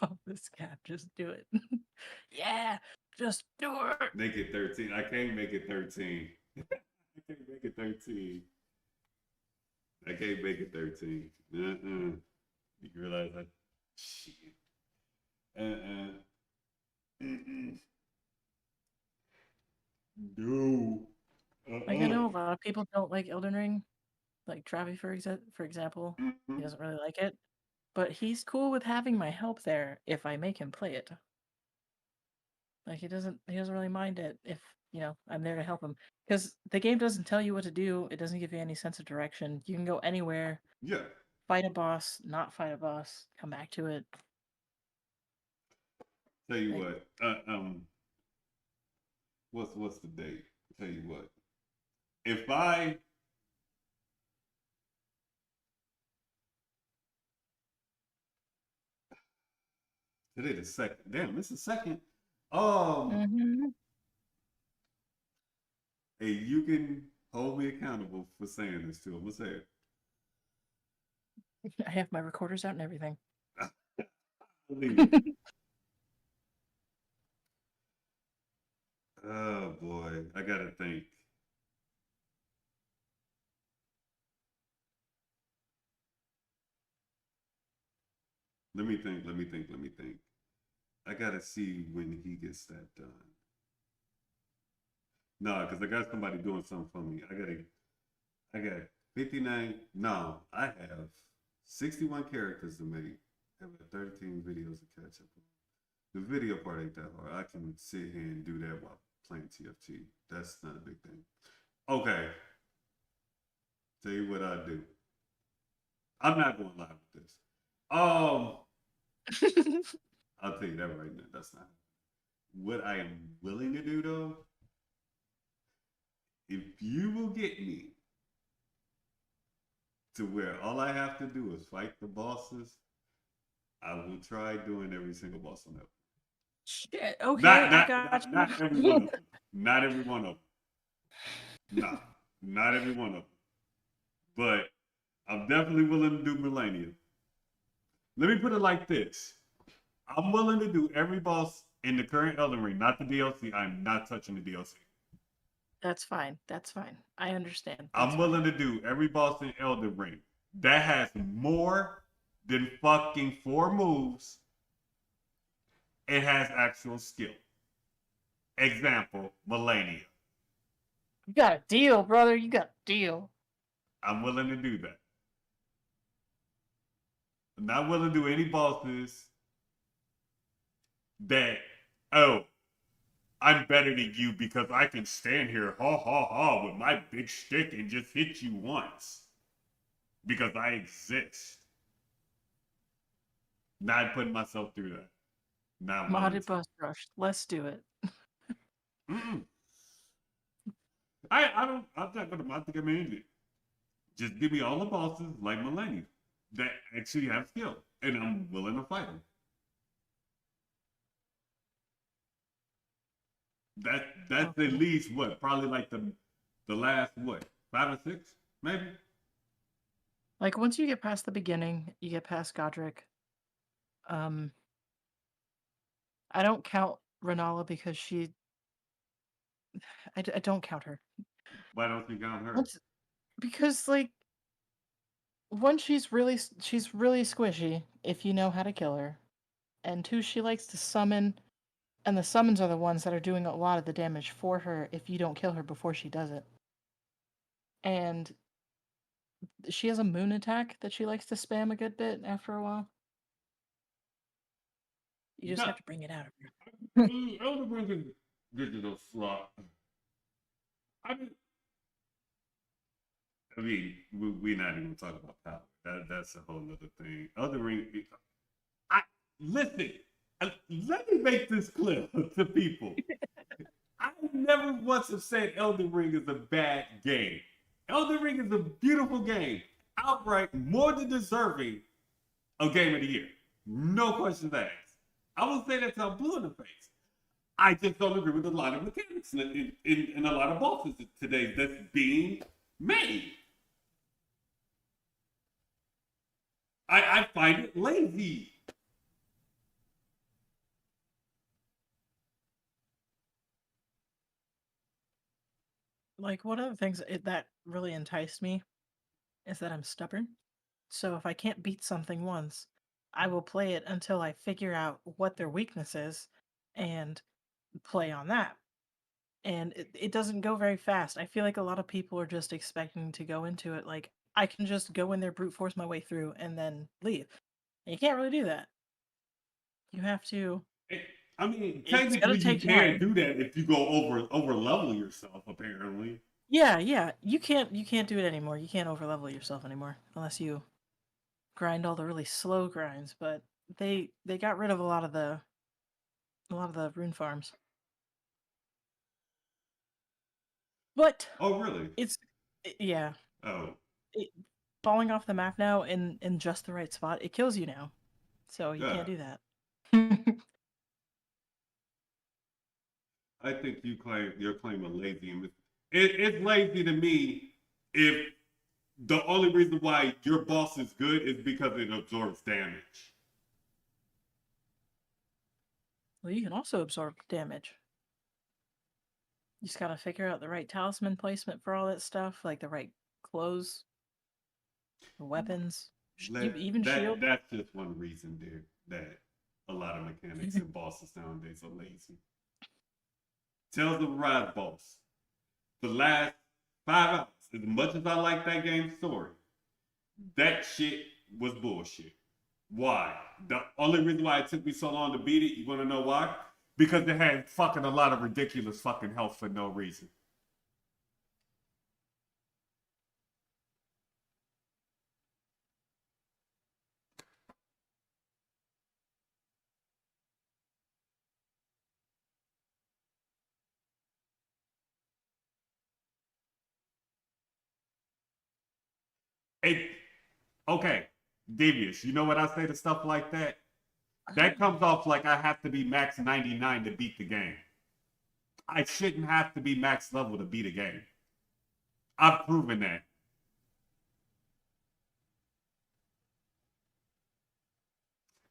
Oh, this cat. Just do it. Yeah, just do it.
Make it 13. I can't make it 13. I can't make it 13. I can't make it 13. Uh-uh. You realize that? Shit. Uh-uh. Mm-mm. No.
Like I know a
Uh-uh.
lot of people don't like Elden Ring. Like Travi, for example, he
Mm-mm.
doesn't really like it. But he's cool with having my help there if I make him play it. Like he doesn't really mind it if, I'm there to help him. Because the game doesn't tell you what to do, it doesn't give you any sense of direction. You can go anywhere,
Yeah.
fight a boss, not fight a boss, come back to it.
Tell you
Like,
what. What's the date? Tell you what. If I today the second. Damn, it's the second. Um,
mhm.
hey, you can hold me accountable for saying this too. I'm gonna say it.
I have my recorders out and everything.
Believe it. Oh boy, I gotta think. Let me think. Let me think. Let me think. I gotta see when he gets that done. No, because I got somebody doing something for me. I got 59. No, I have 61 characters to make. I have 13 videos to catch up on. The video part ain't that hard. I can sit here and do that while playing TFT. That's not a big thing. Okay, tell you what I do. I'm not going live with this. Um, I'll tell you that right now. That's not what I am willing to do though. If you will get me to where all I have to do is fight the bosses, I will try doing every single boss on that.
Shit, okay, I got
Not every one
you.
of them. Not every one of them. No, not every one of them. But I'm definitely willing to do Millennium. Let me put it like this: I'm willing to do every boss in the current Elden Ring, not the DLC. I'm not touching the DLC.
That's fine. That's fine. I understand. That's
I'm
fine.
willing to do every boss in Elden Ring that has more than fucking 4 moves. It has actual skill. Example, Millennia.
You got a deal, brother. You got a deal.
I'm willing to do that. I'm not willing to do any bosses that, oh, I'm better than you because I can stand here, ha ha ha, with my big stick and just hit you once because I exist. Not putting myself through that. Not willing
Modded
to.
bus rush. Let's do it.
Mm-mm. I'm not gonna mod the community. Just give me all the bosses like Millennium that actually have skill, and I'm willing to fight them. That's at
Okay.
least what, probably like the last what, 5 or 6, maybe.
Like once you get past the beginning, you get past Godric. Um, I don't count Renala because I don't count her.
Why don't you count her?
Once because like one, she's really squishy if you know how to kill her, and two, she likes to summon, and the summons are the ones that are doing a lot of the damage for her if you don't kill her before she does it. And she has a moon attack that she likes to spam a good bit after a while. You just
No,
have to bring it out of her.
Elder Ring is digital slot. I we're not even talking about power. That's a whole other thing. Elder Ring. I listen. Let me make this clear to people. I never once have said Elden Ring is a bad game. Elden Ring is a beautiful game, outright more than deserving of Game of the Year. No questions asked. I will say that till I'm blue in the face. I just don't agree with a lot of mechanics in a lot of bosses today that's being made. I find it lazy.
Like one of the things that really enticed me is that I'm stubborn. So if I can't beat something once, I will play it until I figure out what their weakness is and play on that. And it doesn't go very fast. I feel like a lot of people are just expecting to go into it like I can just go in there, brute force my way through, and then leave. And you can't really do that. You have to.
I mean,
It's gonna
technically you
take
can
time.
do that if you go over level yourself. Apparently,
Yeah, yeah. You can't do it anymore. You can't overlevel yourself anymore unless you grind all the really slow grinds. But they got rid of a lot of the rune farms. But
oh really?
it's yeah.
Oh,
It, falling off the map now in just the right spot, it kills you now. So you
yeah.
can't do that.
I think you're claiming lazy. It's lazy to me if the only reason why your boss is good is because it absorbs damage.
Well, you can also absorb damage. You just gotta figure out the right talisman placement for all that stuff, like the right clothes, weapons, Even shield.
That's just one reason there that a lot of mechanics and bosses nowadays are lazy. Tales of Arise boss. The last 5 hours, as much as I like that game's story, that shit was bullshit. Why? The only reason why it took me so long to beat it, you wanna know why? Because it had fucking a lot of ridiculous fucking health for no reason. It, okay, Devious, you know what I say to stuff like that? That comes off like I have to be max 99 to beat the game. I shouldn't have to be max level to beat a game. I've proven that.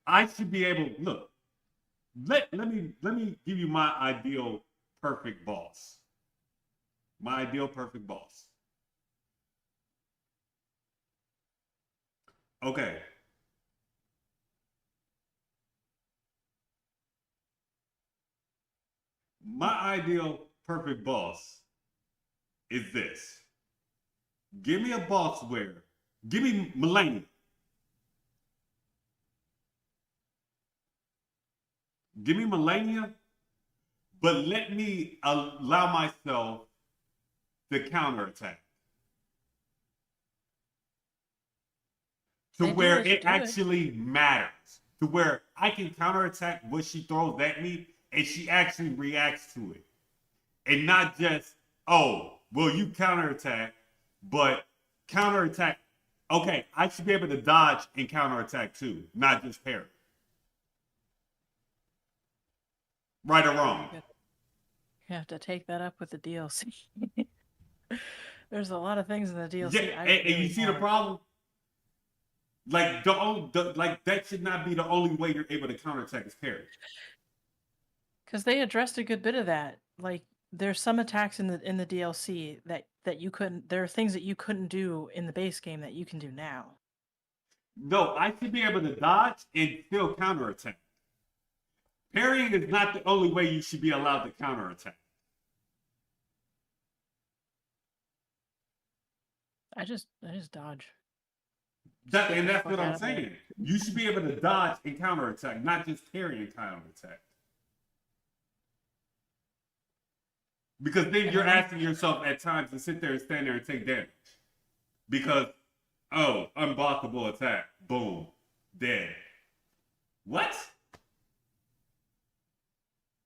I should be able, look, let me give you my ideal perfect boss. My ideal perfect boss. Okay. My ideal perfect boss is this. Give me a boss where, give me Millennium. Give me Millennia, but let me allow myself the counterattack. To where it actually matters. To where I can counterattack what she throws at me and she actually reacts to it. And not just, oh, well, you counterattack, but counterattack. Okay, I should be able to dodge and counterattack too, not just parry. Right or wrong?
You have to take that up with the DLC. There's a lot of things in the DLC.
Yeah, and you see the problem? Like like that should not be the only way you're able to counterattack is parry.
Because they addressed a good bit of that. Like there's some attacks in the DLC that you couldn't. There are things that you couldn't do in the base game that you can do now.
No, I should be able to dodge and still counterattack. Parrying is not the only way you should be allowed to counterattack.
I just dodge.
And that's what I'm saying. You should be able to dodge and counterattack, not just parry and counterattack. Because then you're asking yourself at times to sit there and stand there and take damage. Because, oh, unblockable attack. Boom. Dead. What?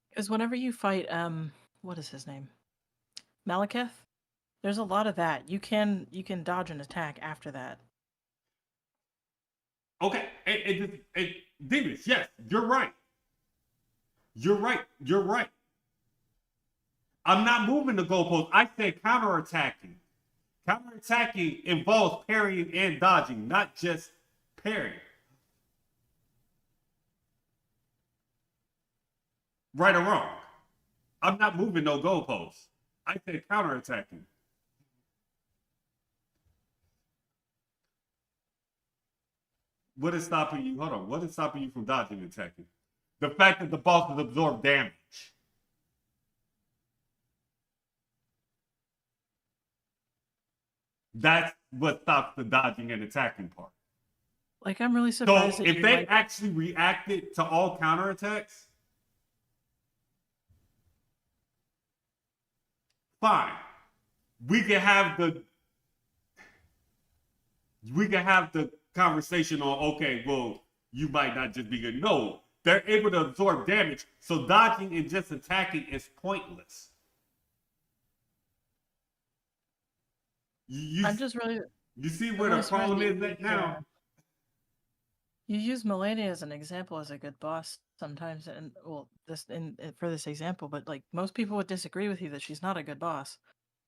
Because whenever you fight, what is his name? Malekith? There's a lot of that. You can dodge an attack after that.
Okay, Davis, yes, you're right. You're right. I'm not moving the goalpost. I said counterattacking. Counterattacking involves parrying and dodging, not just parrying. Right or wrong? I'm not moving no goalposts. I said counterattacking. What is stopping you? Hold on. What is stopping you from dodging and attacking? The fact that the bosses absorb damage. That's what stops the dodging and attacking part.
Like, I'm really surprised.
So if they actually reacted to all counterattacks, fine. We can have the conversation on, okay, well, you might not just be good. No, they're able to absorb damage, so dodging and just attacking is pointless.
I'm just really.
You see where the problem is at now?
You use Melania as an example as a good boss sometimes, and well, for this example, but like most people would disagree with you that she's not a good boss,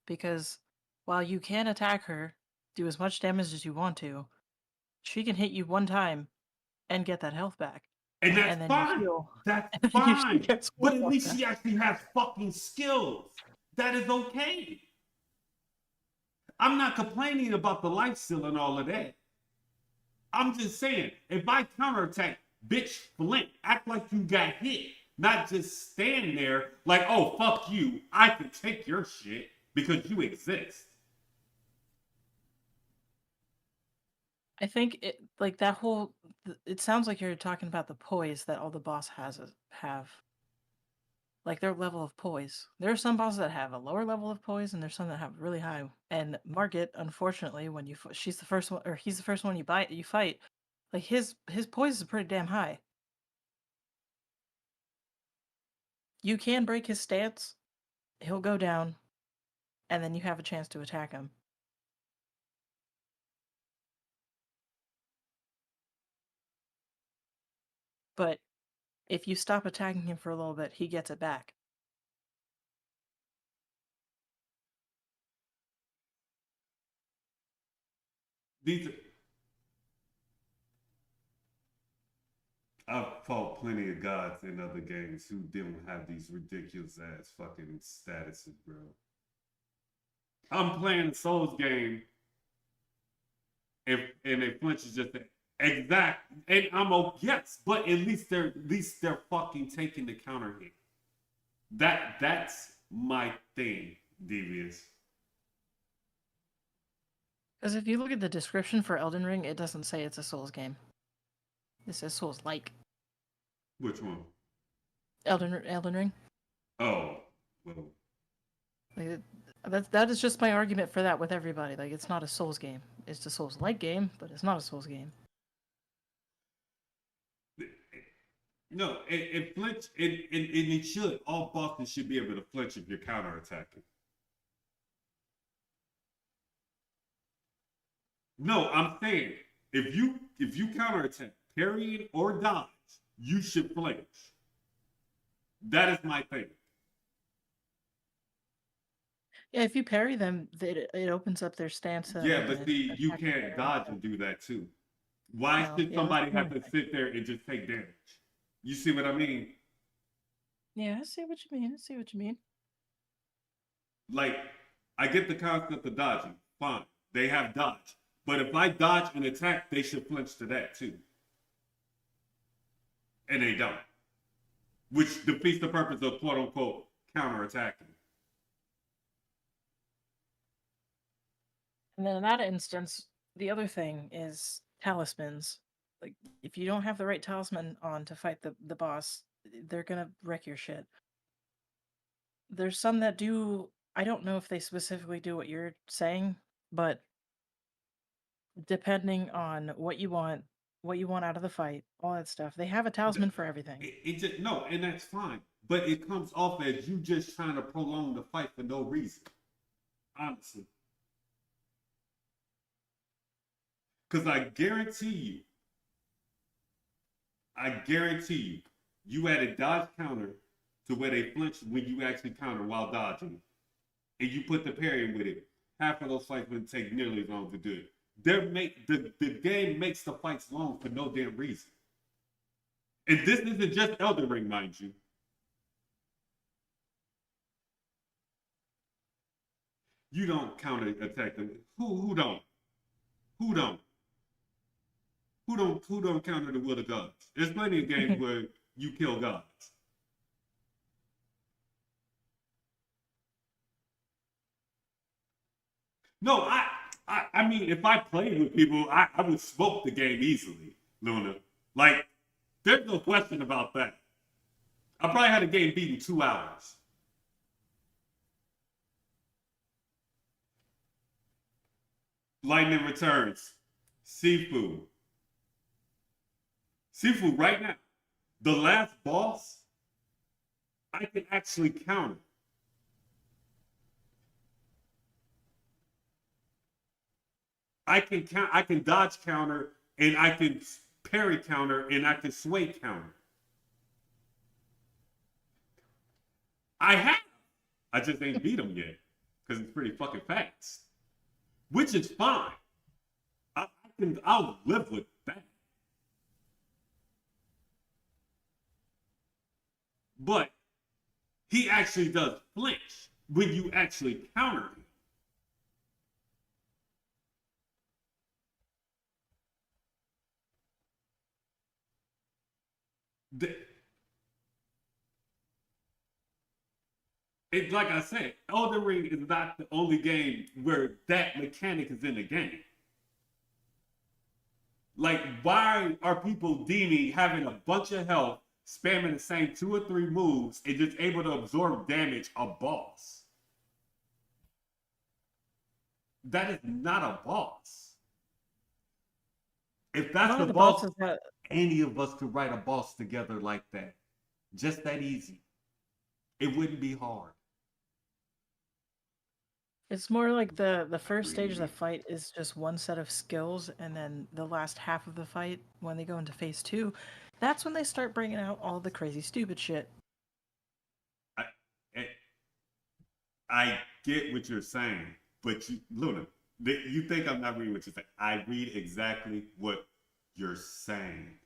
because while you can attack her, do as much damage as you want to, she can hit you one time and get that health back.
And that's fine. That's fine. But at least she actually has fucking skills. That is okay. I'm not complaining about the life steal and all of that. I'm just saying, if I counterattack, bitch, flint, act like you got hit. Not just stand there like, oh, fuck you. I can take your shit because you exist.
I think it like that whole. It sounds like you're talking about the poise that all the boss have. Like their level of poise. There are some bosses that have a lower level of poise, and there's some that have really high. And Margit, unfortunately, when she's the first one, or he's the first one you fight, like his poise is pretty damn high. You can break his stance, he'll go down, and then you have a chance to attack him. But if you stop attacking him for a little bit, he gets it back.
These I've fought plenty of gods in other games who didn't have these ridiculous ass fucking statuses, bro. I'm playing a Souls game, and a flinch is just exact, and I'm yes, but at least they're fucking taking the counter hit. That's my thing, Devious.
Because if you look at the description for Elden Ring, it doesn't say it's a Souls game. It says Souls-like.
Which one?
Elden Ring.
Oh, well.
Like, that is just my argument for that with everybody. Like, it's not a Souls game. It's a Souls-like game, but it's not a Souls game.
No, it flinch, and it should. All bosses should be able to flinch if you're counterattacking. No, I'm saying if you counterattack, parrying or dodge, you should flinch. That is my thing.
Yeah, if you parry them, it opens up their stance.
Yeah, but see, you can't dodge and do that too. Why should somebody have to sit there and just take damage? You see what I mean?
Yeah, I see what you mean. I see what you mean.
Like, I get the concept of dodging. Fine. They have dodge. But if I dodge and attack, they should flinch to that too. And they don't. Which defeats the purpose of quote unquote counterattacking.
And then in that instance, the other thing is talismans. Like, if you don't have the right talisman on to fight the boss, they're gonna wreck your shit. There's some that do. I don't know if they specifically do what you're saying, but depending on what you want out of the fight, all that stuff, they have a talisman for everything.
It just no, and that's fine. But it comes off as you just trying to prolong the fight for no reason. Honestly. Because I guarantee you, you added dodge counter to where they flinch when you actually counter while dodging. And you put the parry with it. Half of those fights would take nearly as long to do it. The game makes the fights long for no damn reason. And this isn't just Elden Ring, mind you. You don't counter attack them. Who don't? Who don't? Who don't counter the will of gods? There's plenty of games where you kill gods. No, I mean, if I played with people, I would smoke the game easily, Luna. Like, there's no question about that. I probably had a game beat in 2 hours. Lightning Returns. Seafood. Seafood right now. The last boss, I can actually counter. I can dodge counter, and I can parry counter, and I can sway counter. I have. I just ain't beat him yet because it's pretty fucking fast, which is fine. I'll live with that. But he actually does flinch when you actually counter him. The, it like I said, Elden Ring is not the only game where that mechanic is in the game. Like, why are people deeming having a bunch of health, spamming the same 2 or 3 moves, and just able to absorb damage a boss? That is not a boss. If that's
One
the
of the
boss,
bosses that
any of us could write a boss together like that. Just that easy. It wouldn't be hard.
it's more like the first stage of the
Really.
fight is just one set of skills, and then the last half of the fight, when they go into phase two, that's when they start bringing out all the crazy stupid shit.
I, I I get what you're saying, but Luna, you think I'm not reading what you're saying. I read exactly what you're saying.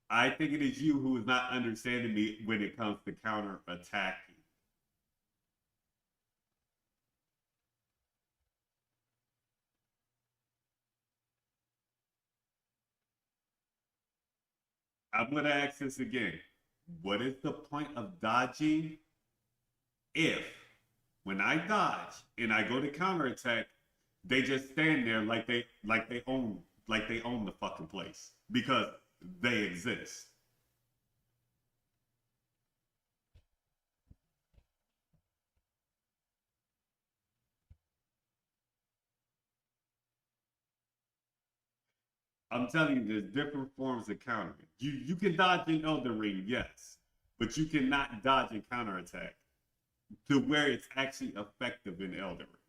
I think it is you who is not understanding me when it comes to counter attacking. I'm going to ask this again. What is the point of dodging if, when I dodge and I go to counterattack, they just stand there like they own the fucking place because they exist. I'm telling you, there's different forms of countering. You can dodge in Elden Ring, yes, but you cannot dodge and counterattack to where it's actually effective in Elden Ring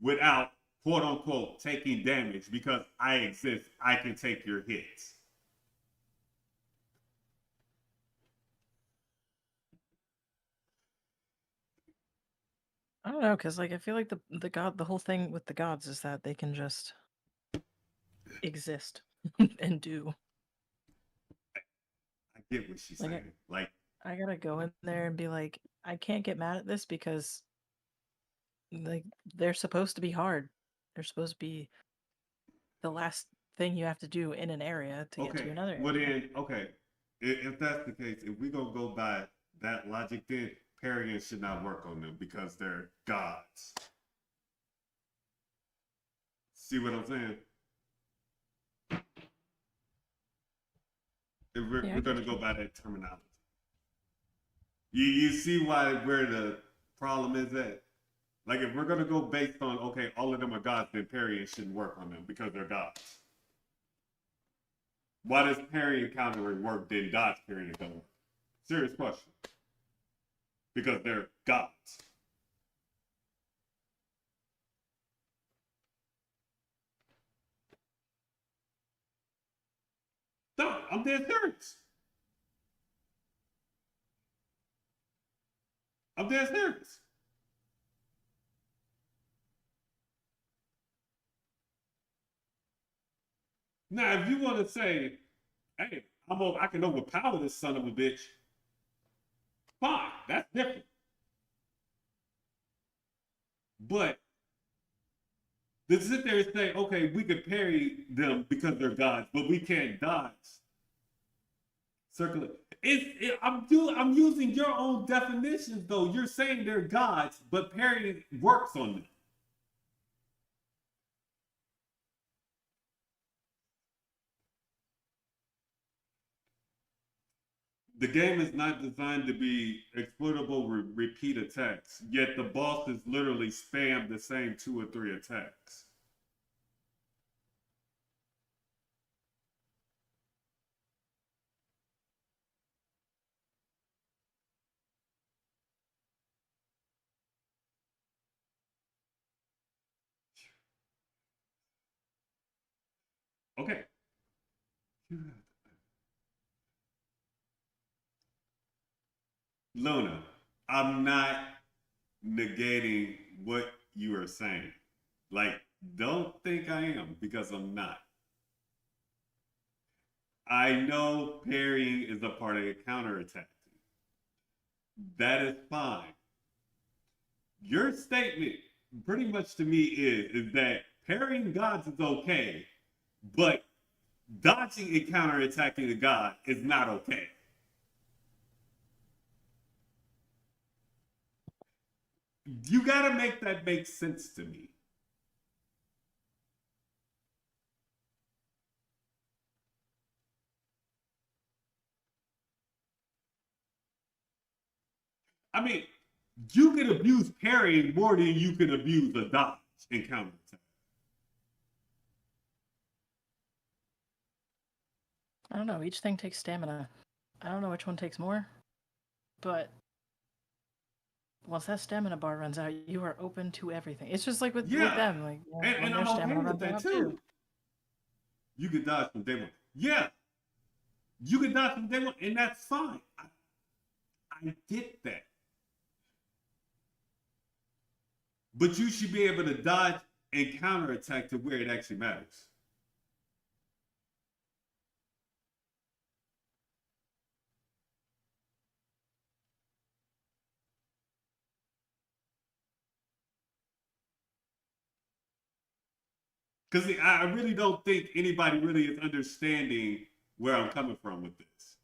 without quote unquote taking damage because I exist. I can take your hits.
I don't know, because like I feel like the whole thing with the gods is that they can just exist and do.
I get what she's
Like
saying. Like,
I gotta go in there and be like, I can't get mad at this because like they're supposed to be hard. They're supposed to be the last thing you have to do in an area to get
okay,
to another
well
area.
then, okay, if that's the case, if we gonna go by that logic, then parrying should not work on them because they're gods. See what I'm saying? If we're,
Yeah, I
we're
get
gonna go
you.
by that terminology. You see where the problem is at? Like if we're gonna go based on okay, all of them are gods, then parrying shouldn't work on them because they're gods. Why does parrying countering work, then dodge parrying don't work? Serious question. Because they're gods. No, I'm dead serious. I'm dead serious. Now, if you want to say, hey, I can overpower this son of a bitch, fine, that's different. But to sit there and say, okay, we could parry them because they're gods, but we can't dodge. Circle I'm using your own definitions though. You're saying they're gods, but parrying works on them. The game is not designed to be exploitable repeat attacks, yet the bosses literally spam the same 2 or 3 attacks. Okay. Luna, I'm not negating what you are saying. Like, don't think I am because I'm not. I know parrying is a part of a counterattack. That is fine. Your statement pretty much to me is that parrying gods is okay, but Dodging and counterattacking a god is not okay. You gotta make that make sense to me. I mean, you can abuse parrying more than you can abuse a dodge and counterattack.
I don't know. Each thing takes stamina. I don't know which one takes more, but once that stamina bar runs out, you are open to everything. It's just like with
Yeah,
them, like when
and
their
I'm okay
stamina
with
runs
that
out too.
too. You can dodge from day one. Yeah, you can dodge from day one, and that's fine. I get that. But you should be able to dodge and counterattack to where it actually matters. Because I really don't think anybody really is understanding where I'm coming from with this.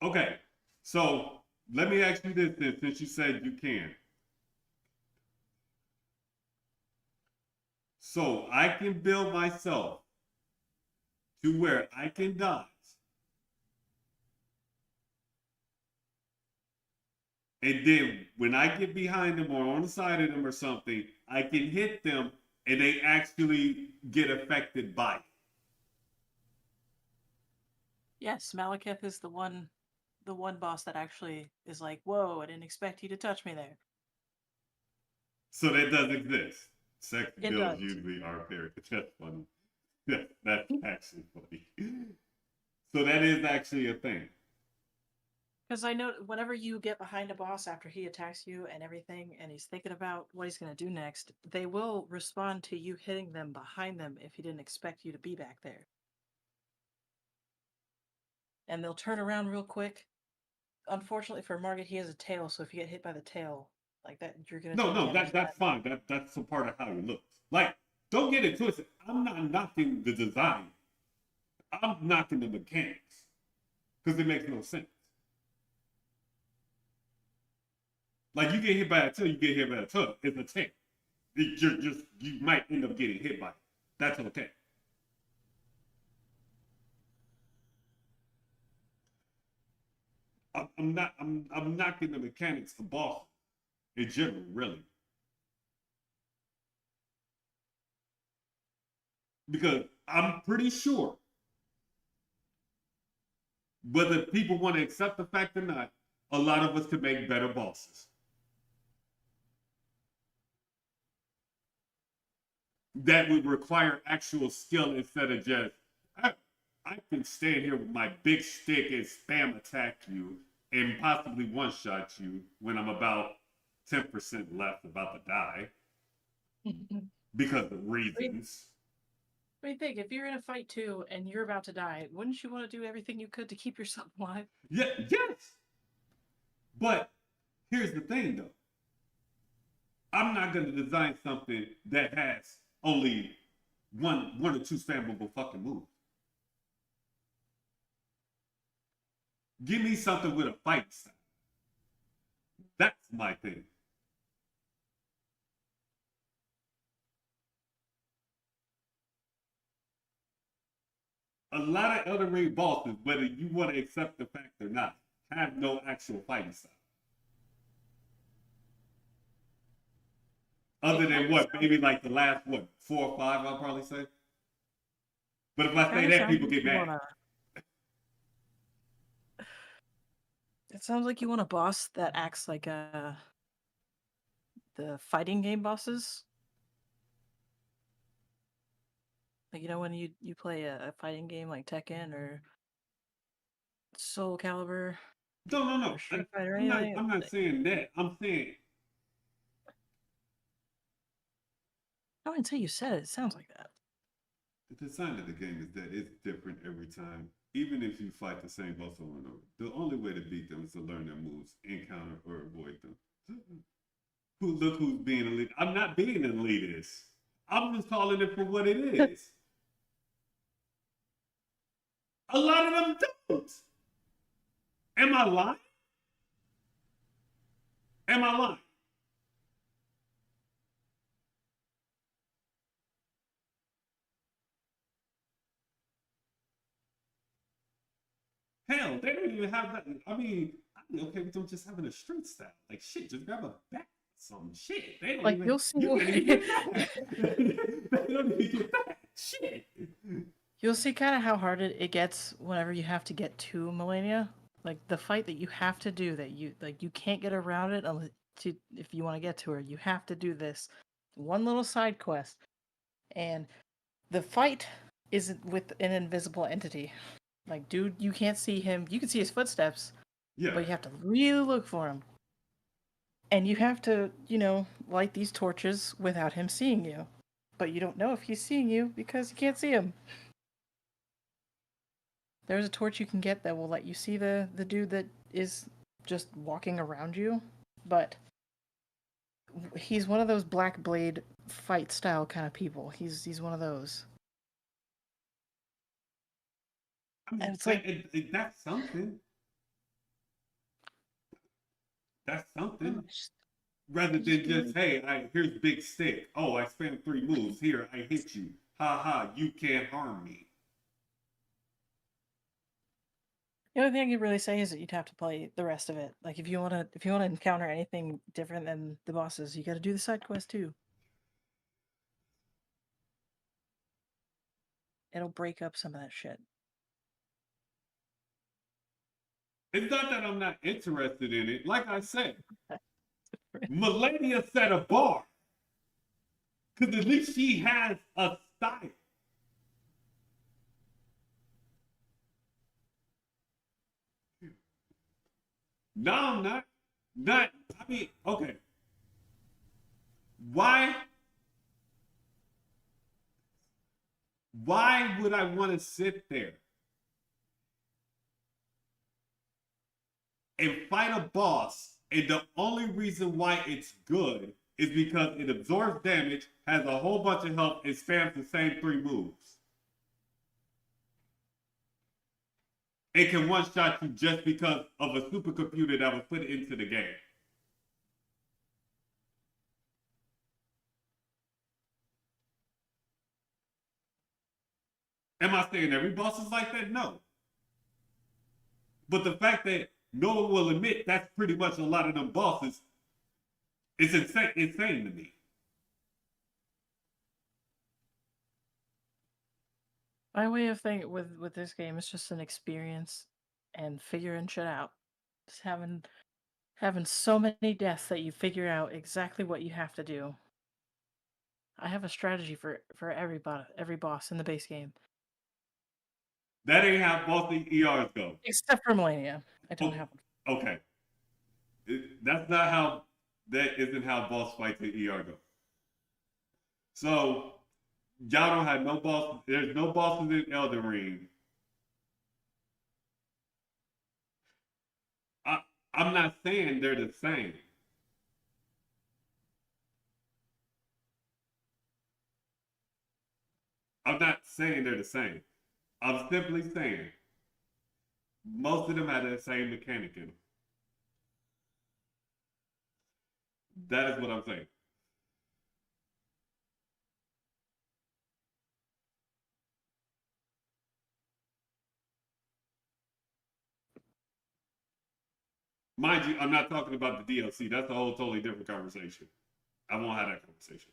Okay, so let me ask you this then, since you said you can. So I can build myself to where I can dodge. And then when I get behind them or on the side of them or something, I can hit them and they actually get affected by it.
Yes, Malekith is the one boss that actually is like, "Whoa, I didn't expect you to touch me there."
So that does exist. Second
It
builds
does.
usually are paired. That's funny. That's actually funny. So that is actually a thing.
Because I know whenever you get behind a boss after he attacks you and everything, and he's thinking about what he's going to do next, they will respond to you hitting them behind them if he didn't expect you to be back there. And they'll turn around real quick. Unfortunately for Margit, he has a tail, so if you get hit by the tail, like that, you're going to
No,
take
no,
damage
that's
then.
fine. That's a part of how he looks. Like, don't get it twisted. I'm not knocking the design. I'm knocking the mechanics because it makes no sense. Like you get hit by a tail, you get hit by a tail. It's a tail. You're just you might end up getting hit by it. That's okay. I'm knocking the mechanics of boss in general, really. Because I'm pretty sure whether people want to accept the fact or not, a lot of us could make better bosses. That would require actual skill instead of just I can stand here with my big stick and spam attack you and possibly one shot you when I'm about 10% left about to die because of reasons.
What do you think? If you're in a fight too and you're about to die, wouldn't you want to do everything you could to keep yourself alive?
Yeah, yes. But here's the thing though. I'm not gonna design something that has only one or two spammable fucking moves. Give me something with a fight style. That's my thing. A lot of Elden Ring bosses, whether you want to accept the fact or not, have no actual fighting style. Other than what, maybe like the last what 4 or 5, I'll probably say. But if
It
I
kind
say
of
that,
sounds
people
like
get
you
mad.
wanna. It sounds like you want a boss that acts like the fighting game bosses. Like when you play a fighting game like Tekken or Soul Calibur
No, no,
or
no.
Street Fighter or
I'm not.
anything.
I'm not saying that. I'm saying
I wouldn't say you said it. It sounds like that.
The design of the game is that it's different every time. Even if you fight the same boss over and over, the only way to beat them is to learn their moves, encounter, or avoid them. Look who's being elite. I'm not being an elitist. I'm just calling it for what it is. A lot of them don't. Am I lying? Am I lying? Hell, they don't even have that. I mean, I'm okay with them just having a street style. Like shit, just grab a bat. Some shit. They don't
Like
even.
you'll see,
You can't even get that. They don't even get that. Shit.
you'll see kind of how hard it gets whenever you have to get to Millennia. Like the fight that you have to do that you can't get around it unless if you want to get to her, you have to do this one little side quest, and the fight is with an invisible entity. Like, dude, you can't see him. You can see his footsteps,
Yeah.
but you have to really look for him. And you have to, light these torches without him seeing you. But you don't know if he's seeing you because you can't see him. There's a torch you can get that will let you see the dude that is just walking around you, but he's one of those Black Blade fight style kind of people. He's one of those.
I'm
And
just
it's
saying,
like,
that's something. That's something. Rather than just, hey, here's big stick. Oh, I spent 3 moves. Here, I hit you. Ha ha, you can't harm me.
the only thing I can really say is that you'd have to play the rest of it. Like if you wanna encounter anything different than the bosses, you got to do the side quest too. It'll break up some of that shit.
It's not that I'm not interested in it. Like I said, Melania set a bar. Because at least she has a style. No, I'm not. Not, I mean, okay. Why? Why would I want to sit there and fight a boss, and the only reason why it's good is because it absorbs damage, has a whole bunch of health, and spams the same 3 moves? It can one shot you just because of a supercomputer that was put into the game. Am I saying every boss is like that? No. But the fact that no one will admit that's pretty much a lot of them bosses is insane to me.
My way of thinking with this game, it's just an experience and figuring shit out. Just having so many deaths that you figure out exactly what you have to do. I have a strategy for every boss in the base game,
That ain't how boss ERs go.
except for Millennia. I don't
Oh,
have one.
okay. That's not how. That isn't how boss fights in ER go. So y'all don't have no boss. There's no bosses in Elden Ring. I, I'm not saying they're the same. I'm not saying they're the same. I'm simply saying most of them have the same mechanic in them. That is what I'm saying. Mind you, I'm not talking about the DLC. That's a whole totally different conversation. I won't have that conversation.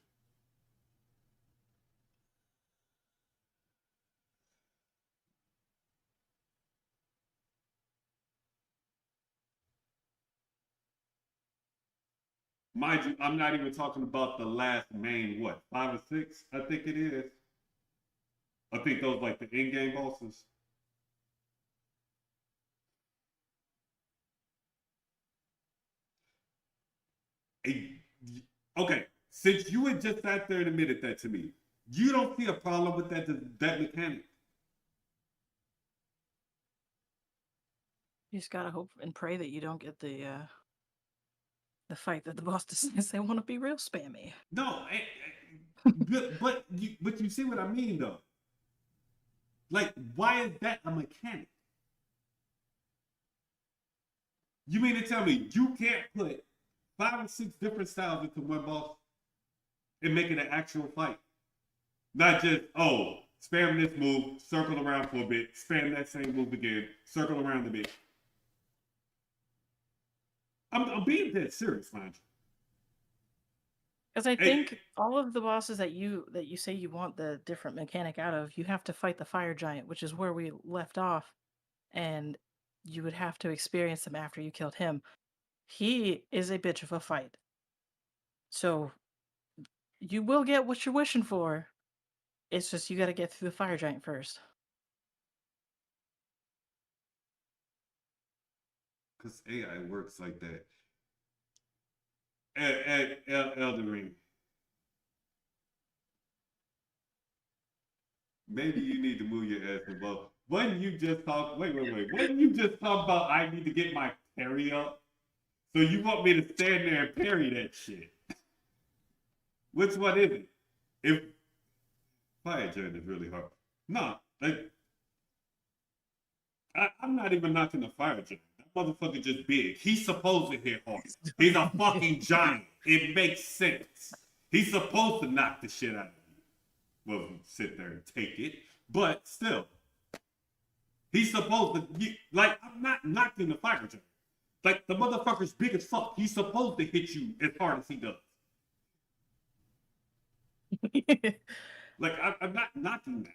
Mind you, I'm not even talking about the last main, what, 5 or 6, I think it is. I think those like the in-game bosses. Eh, okay, since you had just sat there and admitted that to me, You don't see a problem with that mechanic.
You just gotta hope and pray that you don't get the fight that the boss decides they want to be real spammy.
No, but you see what I mean though. Like, why is that a mechanic? You mean to tell me you can't put 5 or 6 different styles into one boss and make it an actual fight? Not just, oh, spam this move, circle around for a bit, spam that same move again, circle around a bit. I'm being dead serious, mind you.
Because I think all of the bosses that you say you want the different mechanic out of, you have to fight the fire giant, which is where we left off, and you would have to experience him after you killed him. He is a bitch of a fight. So you will get what you're wishing for. It's just you got to get through the fire giant first.
Because AI works like that. At Elden Ring. Maybe you need to move your ass above. When you just talk, wait. When you just talk about I need to get my parry up, so you want me to stand there and parry that shit? Which one is it? If fire giant is really hard. No, like I'm not even knocking the fire giant. That motherfucker just big. He's supposed to hit hard. He's a fucking giant. It makes sense. He's supposed to knock the shit out of you. Well, sit there and take it, but still, he's supposed to. Like, I'm not knocking the fire giant. Like, the motherfucker's big as fuck. He's supposed to hit you as hard as he does. Like, I'm not knocking that.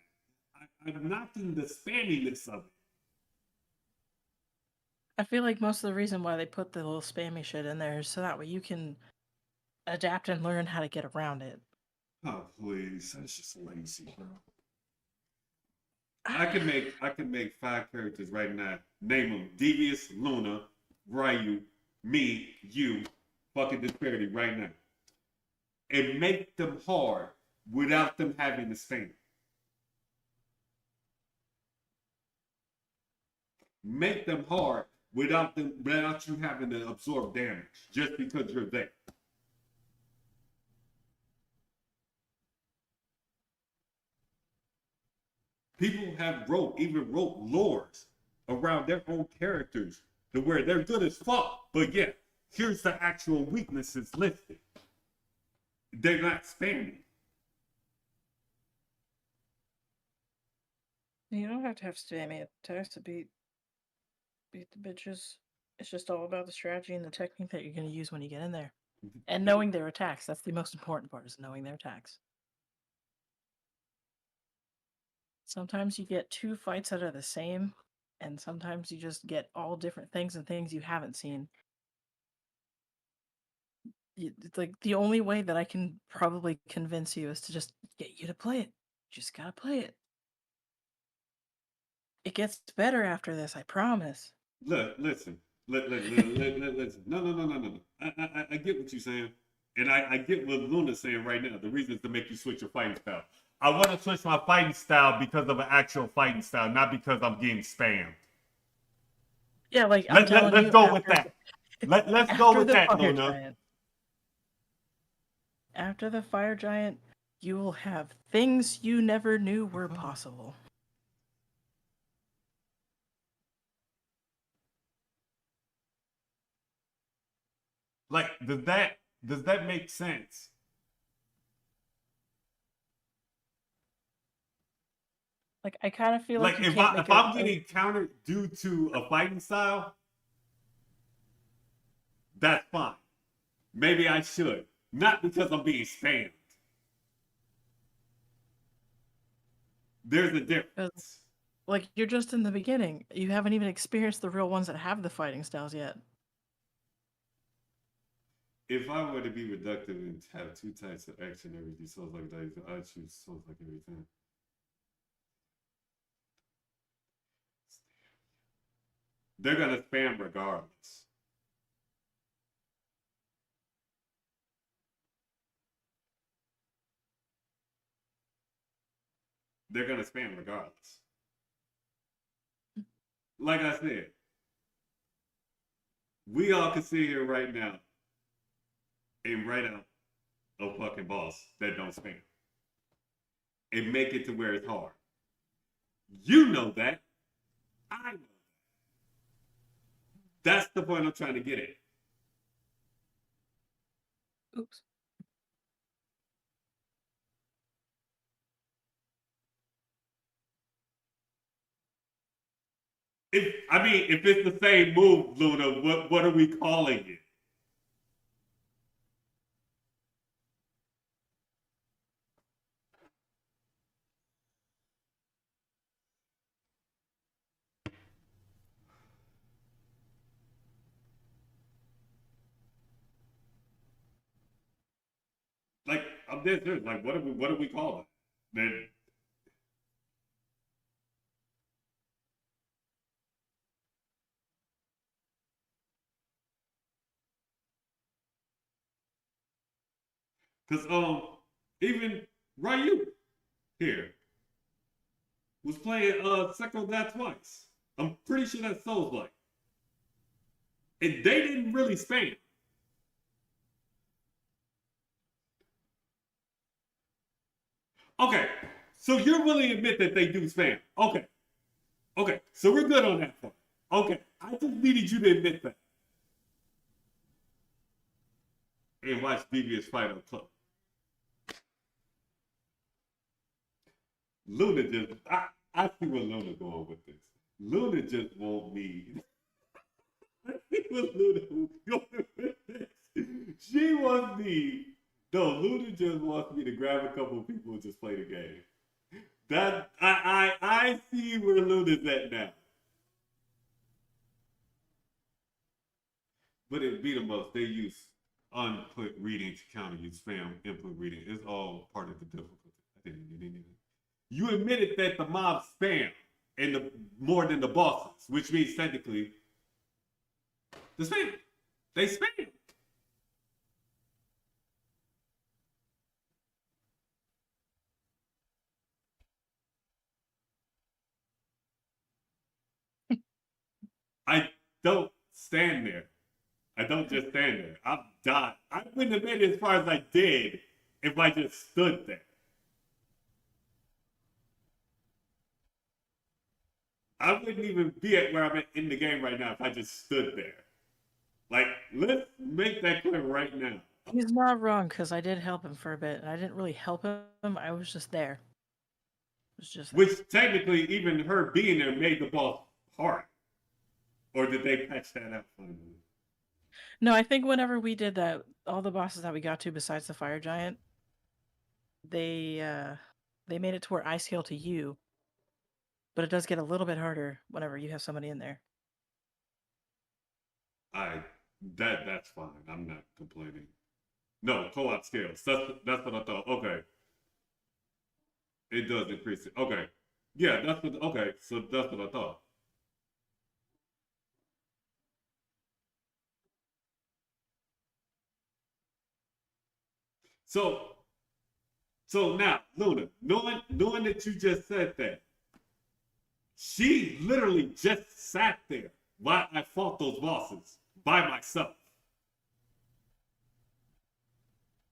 I'm knocking the spamminess of it.
I feel like most of the reason why they put the little spammy shit in there is so that way you can adapt and learn how to get around it.
Oh please, that's just lazy, bro. I can make 5 characters right now. Name them: Devious, Luna, Ryu, me, you, fucking Disparity right now, and make them hard without them having to spam. Make them hard without you having to absorb damage just because you're there. People have wrote lores around their own characters to where they're good as fuck, but yet here's the actual weaknesses listed. They're not spamming.
You don't have to have spammy attacks to beat the bitches. It's just all about the strategy and the technique that you're going to use when you get in there. And knowing their attacks. That's the most important part, is knowing their attacks. Sometimes you get 2 fights that are the same, and sometimes you just get all different things and things you haven't seen. It's like the only way that I can probably convince you is to just get you to play it. You just gotta play it. It gets better after this, I promise.
Look, listen. Listen. No. I get what you're saying. And I get what Luna's saying right now. The reason is to make you switch your fighting style. I want to switch my fighting style because of an actual fighting style, not because I'm getting spammed.
Yeah, like
let's go with that. Let's go with that, Luna.
Giant, after the fire giant, you will have things you never knew were possible.
Like, does that make sense?
Like, I kind of feel like
if I'm getting countered due to a fighting style, that's fine. Maybe I should. Not because I'm being spammed. There's a difference.
Like, you're just in the beginning. You haven't even experienced the real ones that have the fighting styles yet.
If I were to be reductive and have 2 types of action every Souls like that, I'd choose Souls like every time. They're gonna spam regardless. they're gonna spam regardless. Like I said, we all can sit here right now and write out a fucking boss that don't spam and make it to where it's hard. You know that. I know that. That's the point I'm trying to get at.
Oops.
If it's the same move, Luna, what are we calling it? Like, I'm dead serious. Like, what do we call it? Then, because even Ryu here was playing Sekiro that twice. I'm pretty sure that's Souls like. And they didn't really spam. Okay, so you're willing to admit that they do spam. Okay. Okay, so we're good on that part. Okay, I just needed you to admit that. And watch Devious fight on club. Luna just, I see where Luna going with this. Luna just won't me. I see what Luna going with this. She wants me. No, Luna just wants me to grab a couple of people and just play the game. That I see where Luna's at now. But in beat 'em ups, they use input reading to counter you spam input reading. It's all part of the difficulty. You admitted that the mob spam and the more than the bosses, which means technically the spam. They spam. I don't stand there. I don't just stand there. I'm dying. I wouldn't have made it as far as I did if I just stood there. I wouldn't even be at where I'm at in the game right now if I just stood there. Like, let's make that clear right now.
He's not wrong, because I did help him for a bit, and I didn't really help him. I was just there. It was just
Which technically, even her being there made the boss hard. Or did they patch that out finally?
No, I think whenever we did that, all the bosses that we got to besides the fire giant, they made it to where I scale to you, but it does get a little bit harder whenever you have somebody in there.
That's fine. I'm not complaining. No, co-op scales. That's what I thought. Okay. It does increase it. Okay. Yeah, so that's what I thought. So now, Luna, knowing that you just said that, she literally just sat there while I fought those bosses by myself.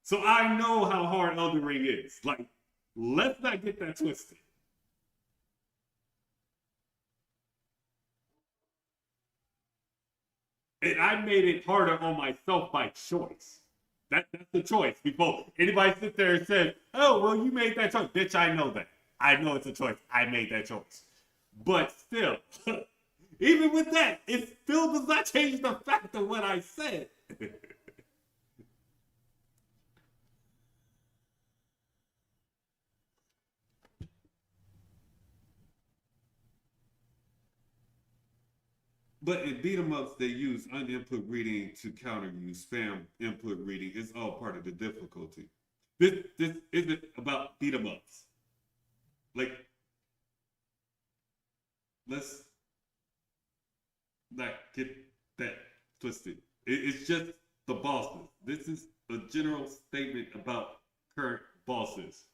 So I know how hard Elden Ring is. Like, let's not get that twisted. And I made it harder on myself by choice. That's the choice. Before anybody sit there and says, "Oh, well, you made that choice," bitch, I know that. I know it's a choice. I made that choice. But still, even with that, it still does not change the fact of what I said. But in beat 'em ups, they use uninput reading to counter you. Spam input reading. It's all part of the difficulty. This isn't about beat 'em ups. Like, let's not get that twisted. It's just the bosses. This is a general statement about current bosses.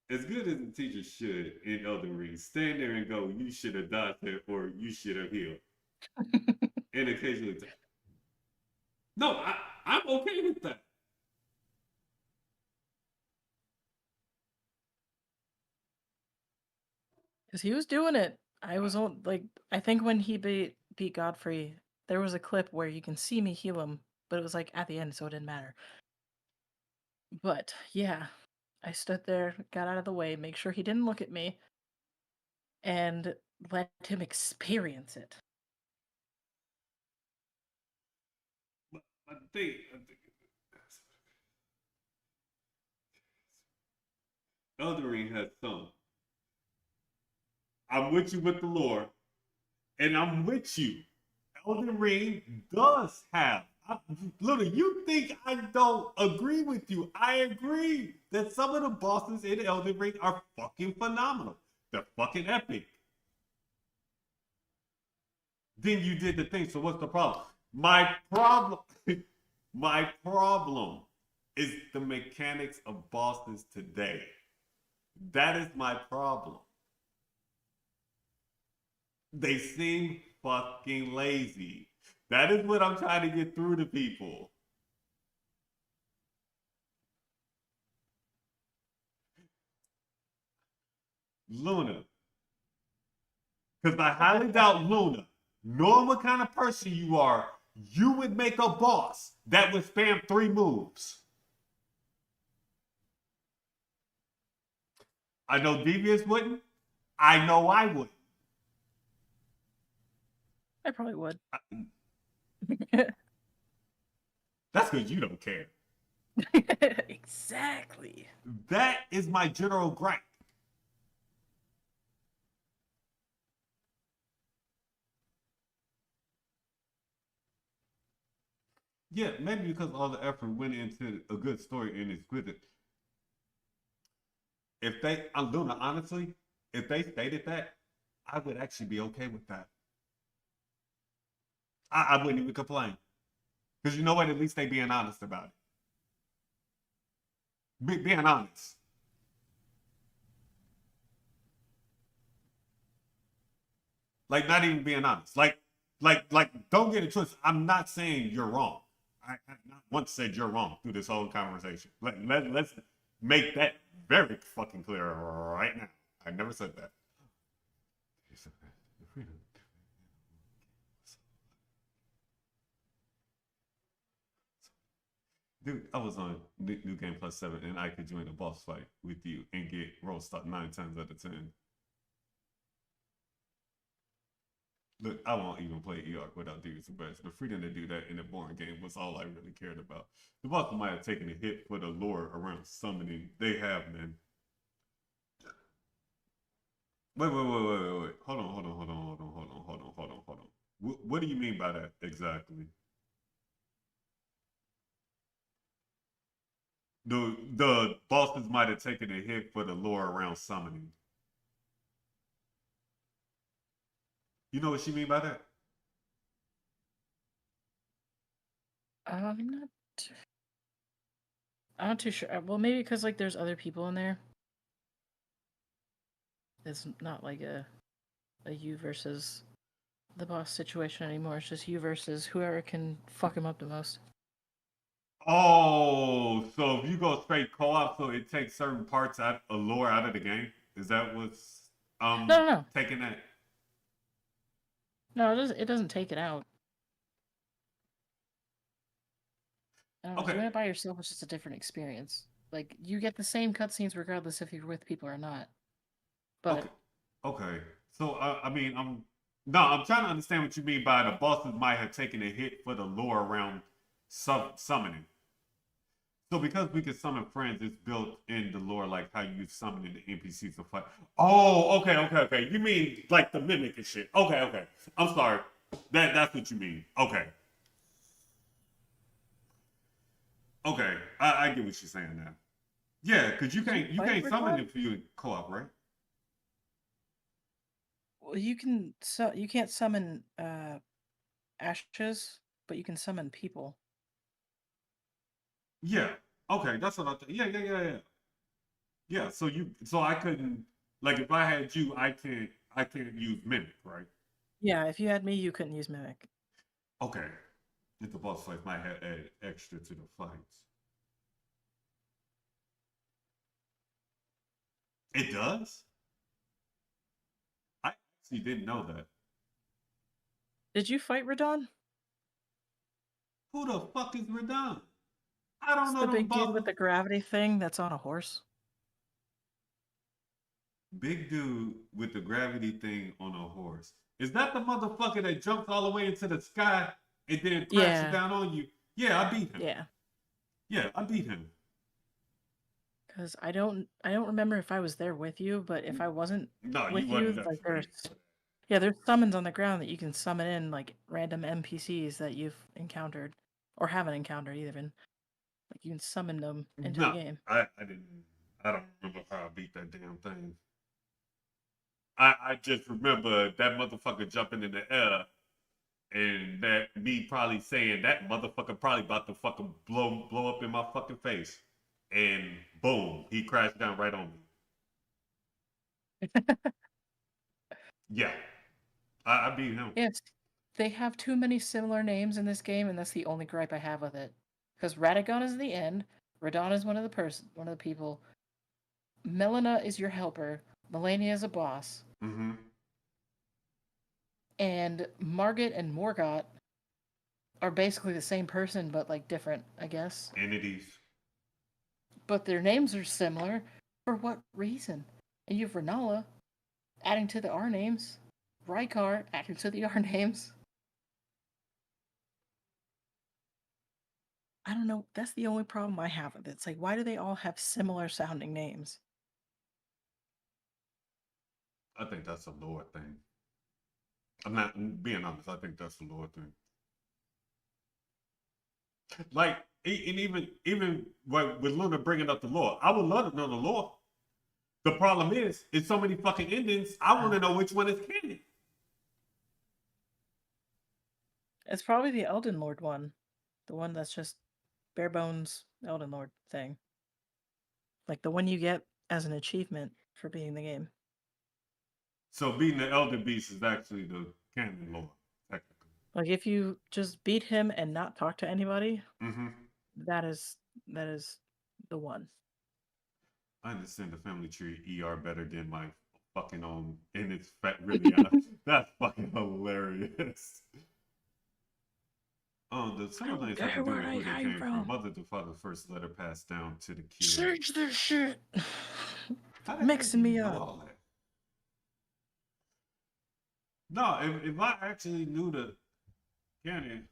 As good as the teacher should in Elden Ring, stand there and go, you should have dodged it or you should have healed. And occasionally, no, I'm okay with that.
Because he was doing it. I was on like I think when he beat Godfrey, there was a clip where you can see me heal him, but it was like at the end, so it didn't matter. But yeah, I stood there, got out of the way, make sure he didn't look at me, and let him experience it.
I think Elden Ring has some. I'm with you with the lore, and I'm with you. Elden Ring does have. Luna, you think I don't agree with you? I agree that some of the bosses in Elden Ring are fucking phenomenal. They're fucking epic. Then you did the thing. So what's the problem? My problem, my problem is the mechanics of bosses today. That is my problem. They seem fucking lazy. That is what I'm trying to get through to people. Luna. Because I highly doubt Luna, knowing what kind of person you are, you would make a boss that would spam 3 moves. I know Devious wouldn't. I know I would.
I probably would.
That's because you don't care.
Exactly.
That is my general gripe. Yeah, maybe because all the effort went into a good story and exquisite. If they, Luna, honestly, if they stated that, I would actually be okay with that. I wouldn't even complain. Because you know what? At least they being honest about it. Being honest. Like not even being honest. Like don't get it twisted. I'm not saying you're wrong. I not once said you're wrong through this whole conversation. Let's make that very fucking clear right now. I never said that. Dude, I was on New Game Plus 7 and I could join a boss fight with you and get roll start 9 times out of 10. Look, I won't even play EARC without doing some best. The freedom to do that in a boring game was all I really cared about. The boss might have taken a hit for the lore around summoning. They have, man. Wait. Hold on. What do you mean by that exactly? The bosses might have taken a hit for the lore around summoning. You know what she mean by that?
I'm not. I'm not too sure. Well, maybe because like there's other people in there. It's not like a you versus the boss situation anymore. It's just you versus whoever can fuck him up the most.
Oh, so if you go straight co-op, so it takes certain parts out of lore out of the game. Is that what's
No.
taking that?
No, it doesn't take it out. I don't know.
Okay,
Doing it by yourself is just a different experience. Like you get the same cutscenes regardless if you're with people or not.
okay,
But
okay. So I mean, I'm trying to understand what you mean by the bosses might have taken a hit for the lore around summoning. So because we can summon friends, it's built in the lore like how you summon the NPCs to fight. Oh, okay. You mean like the mimic and shit. Okay. I'm sorry. That's what you mean. Okay. Okay. I get what you're saying now. Yeah, because you
did you
can't
fight
summon
Riddler?
if you in co-op, right?
Well, you can't summon ashes, but you can summon people.
Yeah. Okay, that's what I thought. Yeah. Yeah. So I couldn't like if I had you, I can't use mimic, right?
Yeah, if you had me, you couldn't use Mimic.
Okay. If the boss fight might have added extra to the fights. It does? I actually didn't know that.
Did you fight Radon?
Who the fuck is Radon? I don't
It's
know
the
them
big dude with
bosses.
the gravity thing that's on a horse.
Big dude with the gravity thing on a horse. Is that the motherfucker that jumps all the way into the sky and then crashes
Yeah,
down on you? Yeah, I beat him.
yeah.
Yeah, I beat him.
Because I don't remember if I was there with you, but if I wasn't
No, you
with
wasn't
you,
there
like
for me.
there's summons on the ground that you can summon in like random NPCs that you've encountered or haven't encountered even. Like you can summon them into the
No,
game.
I didn't. I don't remember how I beat that damn thing. I just remember that motherfucker jumping in the air and that me probably saying that motherfucker probably about to fucking blow up in my fucking face. And boom, he crashed down right on me. Yeah, I beat him.
Yes, they have too many similar names in this game, and that's the only gripe I have with it. Because Radagon is the end, Radon is one of the people, Melina is your helper, Melania is a boss,
Mm-hmm.
and Margit and Morgott are basically the same person, but like different, I guess.
Entities.
But their names are similar. For what reason? And you have Renala adding to the R names, Rykar adding to the R names. I don't know. That's the only problem I have with it. It's like, why do they all have similar sounding names?
I think that's a lore thing. I'm not being honest. I think that's a lore thing. Like, and even with Luna bringing up the lore, I would love to know the lore. The problem is, it's so many fucking endings. I want to know which one is canon.
It's probably the Elden Lord one, the one that's just bare bones Elden Lord thing, like the one you get as an achievement for beating the game.
So beating the Elder Beast is actually the canon lore, technically.
Like if you just beat him and not talk to anybody,
Mm-hmm.
that is that is the one.
I understand the family tree ER better than my fucking own, and it's really that's fucking hilarious. The
I don't
similarities have to
care
do
where
with
they
who they
came
came from.
from.
Mother to father, first letter passed down to the kid.
Search this shit.
How the heck do
Mixing
you
me
know
up.
all that? No, if I actually knew the canon,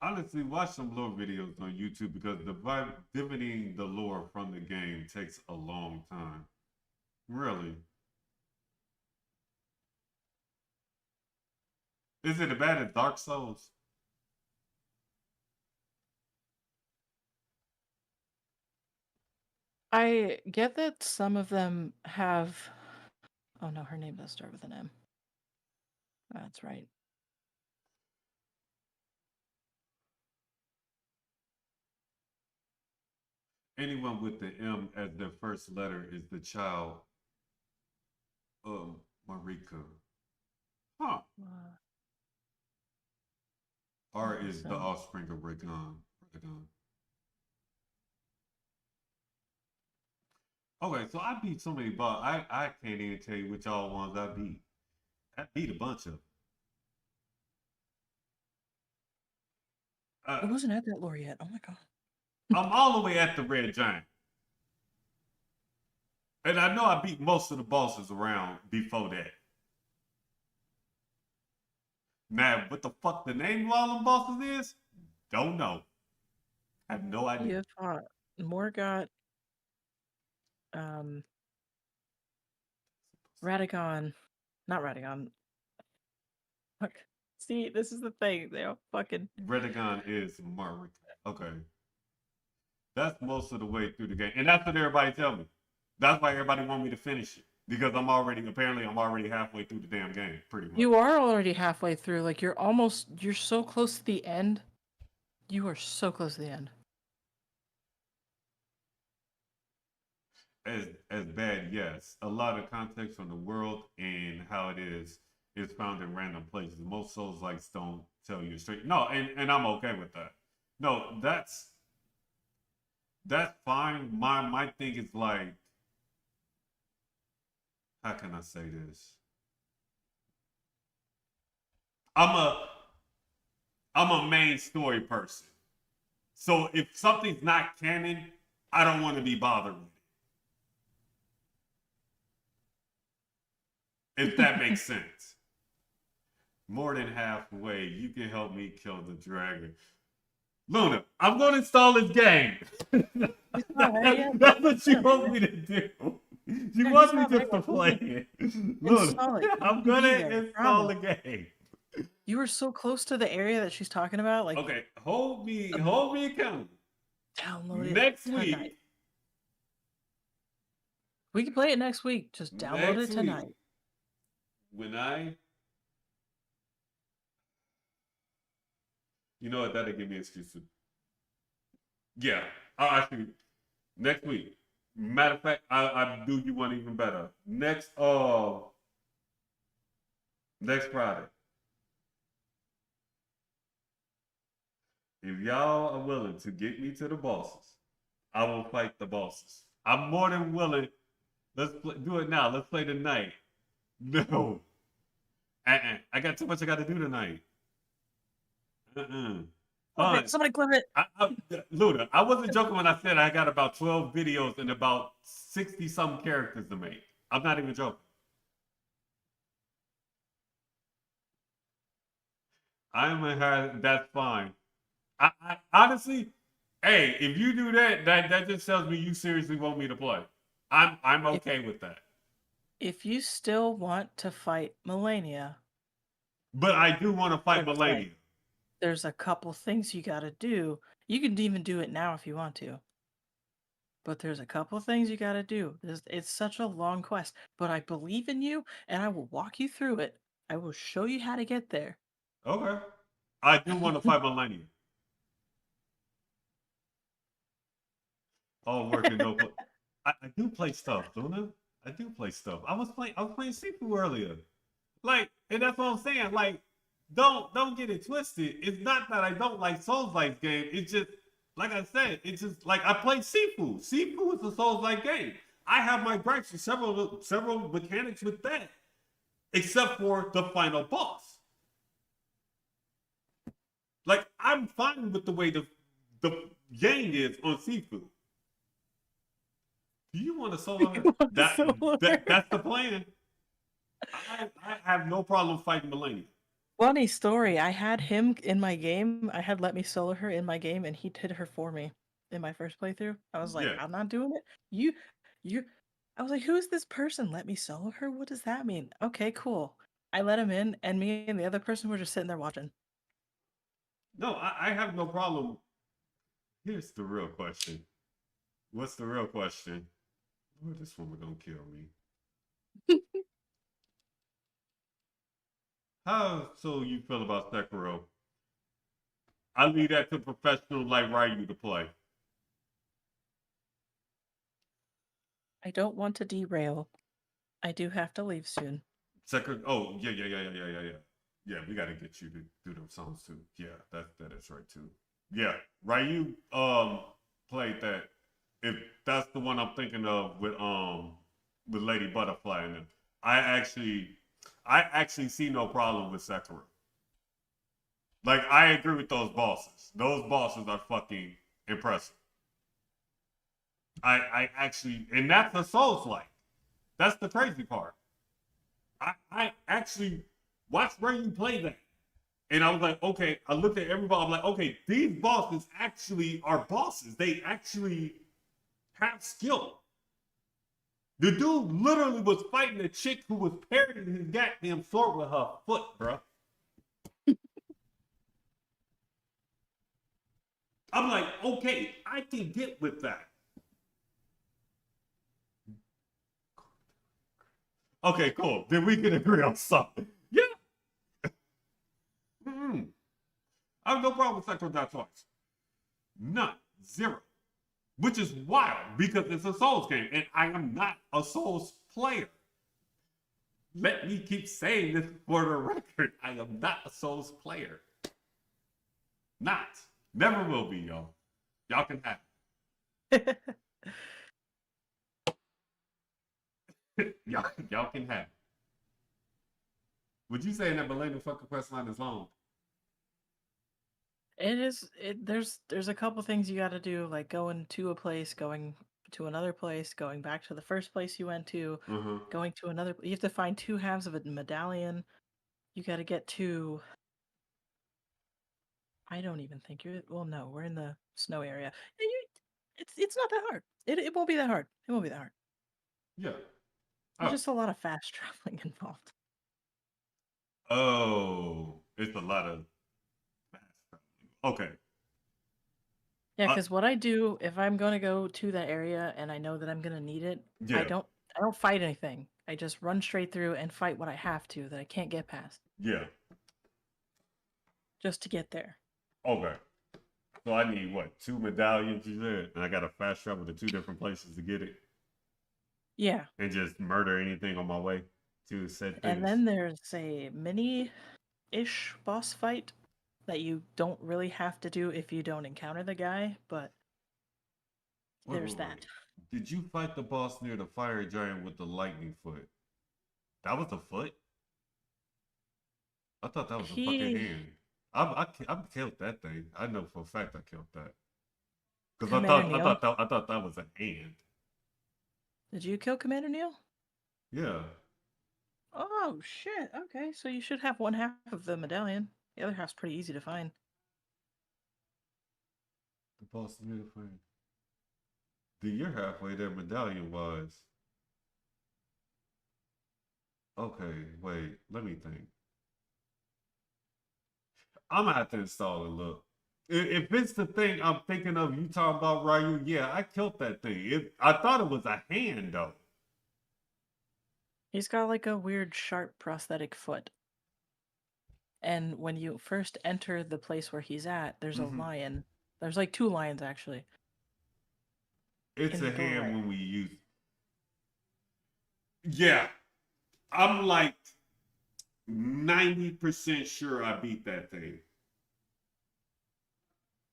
honestly, watch some lore videos on YouTube because dividing the lore from the game takes a long time. Really. Is it as bad as Dark Souls?
I get that some of them have. Oh no, her name does start with an M. That's right.
Anyone with the M as their first letter is the child of Marika. Huh.
Uh,
R is the
so
offspring of Ragon. Okay, so I beat so many boss. I can't even tell you which all ones I beat. I beat a bunch of.
I
Uh,
wasn't at that lore yet. Oh my god.
I'm all the way at the Red Giant, and I know I beat most of the bosses around before that. Now, what the fuck the name of all them bosses is? Don't know. I have no
You
idea.
have fought Morgott, um, Radagon, not Radagon. Fuck. See, this is the thing. They all fucking.
Redagon is Marika. Okay, that's most of the way through the game, and that's what everybody tell me. That's why everybody want me to finish it because I'm already halfway through the damn game, pretty much.
You are already halfway through. Like you're so close to the end You are so close to the end.
As bad, yes. A lot of context from the world and how it is found in random places. Most Souls likes don't tell you straight. No, and I'm okay with that. No, that's fine. My thing is like, how can I say this? I'm a I'm a main story person. So if something's not canon, I don't want to be bothered with it. If that makes sense. More than halfway, you can help me kill the dragon. Luna, I'm going to install this game.
He's not ready yet.
That's what you want me to do. She
Yeah,
wants
he's
me
not
just
ready.
to play it. Luna,
Install it.
I'm
You
going
be
to
there.
install
Promise.
the game.
You were so close to the area that she's talking about. Like,
Okay, hold me
um,
accountable.
download it
Next
tonight.
week.
We can play it next week. Just download
Next
it
week.
tonight.
When you know what, that'll give me an excuse to. Yeah, I'll actually next week. Matter of fact, I do you one even better. Next Friday. If y'all are willing to get me to the bosses, I will fight the bosses. I'm more than willing. Do it now. Let's play tonight. No. I got too much I got to do tonight.
Somebody clip it.
Luda, I wasn't joking when I said I got about 12 videos and about 60 some characters to make. I'm not even joking. I'm a hard, that's fine. I honestly, hey, if you do that, that just tells me you seriously want me to play. I'm okay with that.
If you still want to fight Melania,
But I do want to fight
let's play.
Melania.
There's a couple things you got to do. You can even do it now if you want to. But there's a couple things you got to do. It's such a long quest, but I believe in you and I will walk you through it. I will show you how to get there.
Okay. I do want to fight Melania. All work and no play. I do play stuff, Luna. I do play stuff. I was playing Sifu earlier. Like, and that's what I'm saying. Like, don't get it twisted. It's not that I don't like Souls-like game. It's just like I said. It's just like I play Sifu. Sifu is a Souls-like game. I have my gripes with several mechanics with that, except for the final boss. Like I'm fine with the way the game is on Sifu. Do you want to solo her? That's the plan. I have no problem fighting Melania.
Funny story. I had him in my game. I had let me solo her in my game, and he did her for me in my first playthrough. I was like,
Yeah.
I'm not doing it. You. I was like, who is this person? Let me solo her. What does that mean? Okay, cool. I let him in, and me and the other person were just sitting there watching.
No, I have no problem. Here's the real question. What's the real question? Lord, this woman gonna kill me. How so you feel about Sekiro? I leave that to professional like Ryu to play.
I don't want to derail. I do have to leave soon.
Sekiro. Oh yeah. Yeah, we gotta get you to do them songs too. Yeah, that is right too. Yeah, Ryu played that. If that's the one I'm thinking of with Lady Butterfly in it. I actually see no problem with Sekiro. Like I agree with those bosses. Those bosses are fucking impressive. I actually, and that's a Souls like. That's the crazy part. I actually watched Ryu play that. And I was like, okay, I looked at everybody, I'm like, okay, these bosses actually are bosses. They actually have skill. The dude literally was fighting a chick who was parrying his goddamn sword with her foot, bro. I'm like, okay, I can get with that. Okay, cool. Then we can agree on something. Yeah. I have no problem with Sekiro Die Twice. None. Zero. Which is wild because it's a Souls game and I am not a Souls player. Let me keep saying this for the record. I am not a Souls player. Not. Never will be, y'all. Y'all can have it. y'all can have it. Would you say that Millennium fucking quest line is long?
It is. There's a couple things you got to do, like going to a place, going to another place, going back to the first place you went to, going to another. You have to find two halves of a medallion. You got to get to. I don't even think you're. Well, no, we're in the snow area. It's not that hard. It won't be that hard. It won't be that hard.
Yeah.
There's just a lot of fast traveling involved.
Oh, it's a lot of fast traveling. Okay.
Yeah, because what I do if I'm gonna go to that area and I know that I'm gonna need it,
Yeah.
I don't fight anything. I just run straight through and fight what I have to that I can't get past.
Yeah.
Just to get there.
Okay. So I need what? 2 medallions, you said? And I gotta fast travel to 2 different places to get it?
Yeah.
And just murder anything on my way to said things.
And then there's a mini-ish boss fight that you don't really have to do if you don't encounter the guy, but there's that.
Did you fight the boss near the fire giant with the lightning foot? That was a foot? I thought that was a fucking hand. I've killed that thing. I know for a fact I killed that. Because I thought that was a hand.
Did you kill Commander Neil?
Yeah.
Oh shit. Okay, so you should have one half of the medallion. The other half's pretty easy to find.
The boss is near the fire. You're halfway there, medallion wise. Okay, wait, let me think. I'm gonna have to install it. Look, if it's the thing I'm thinking of, you talking about Ryu? Yeah, I killed that thing. I thought it was a hand though.
He's got like a weird sharp prosthetic foot. And when you first enter the place where he's at, there's a lion. There's like 2 lions actually.
It's a hand when we use. Yeah, I'm like 90% sure I beat that thing.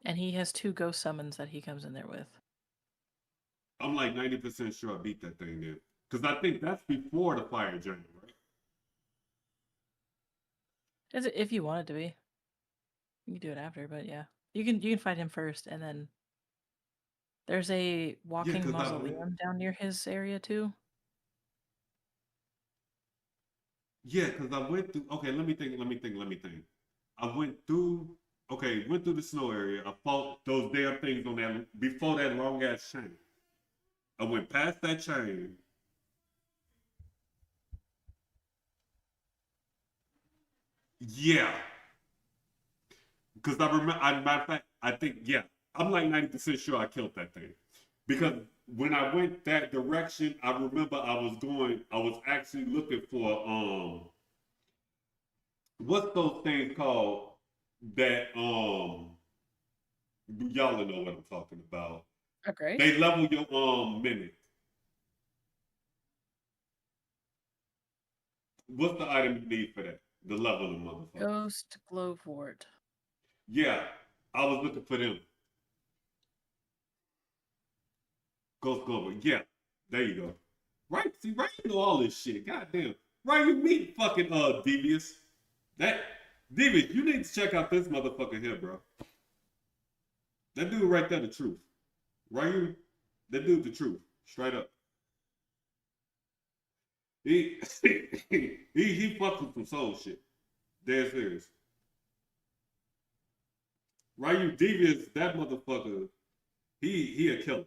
And he has 2 ghost summons that he comes in there with.
I'm like 90% sure I beat that thing then. Because I think that's before the fire giant, right?
Is it if you want it to be? You can do it after, but yeah. You can fight him first and then there's a walking mausoleum down near his area too.
Yeah, because I went through. Okay, let me think. I went through. Okay, went through the snow area. I fought those damn things on that before that long ass chain. I went past that chain. Yeah, because I remember. Matter of fact, I think I'm like 90% sure I killed that thing because when I went that direction, I remember I was actually looking for what's those things called that y'all know what I'm talking about.
Okay.
They level your minute. What's the item you need for that? The level of the motherfucker.
Ghost Glowwort.
Yeah, I was looking for them. Ghost Glowwort. Yeah, there you go. Right, see, right, you know all this shit. Goddamn. Right, you meet fucking Devious. Devious, you need to check out this motherfucker here, bro. That dude right there, the truth. Right, that dude, the truth. Straight up. He fucks with some soul shit. Dead serious. Ryu Devious, that motherfucker, he a killer.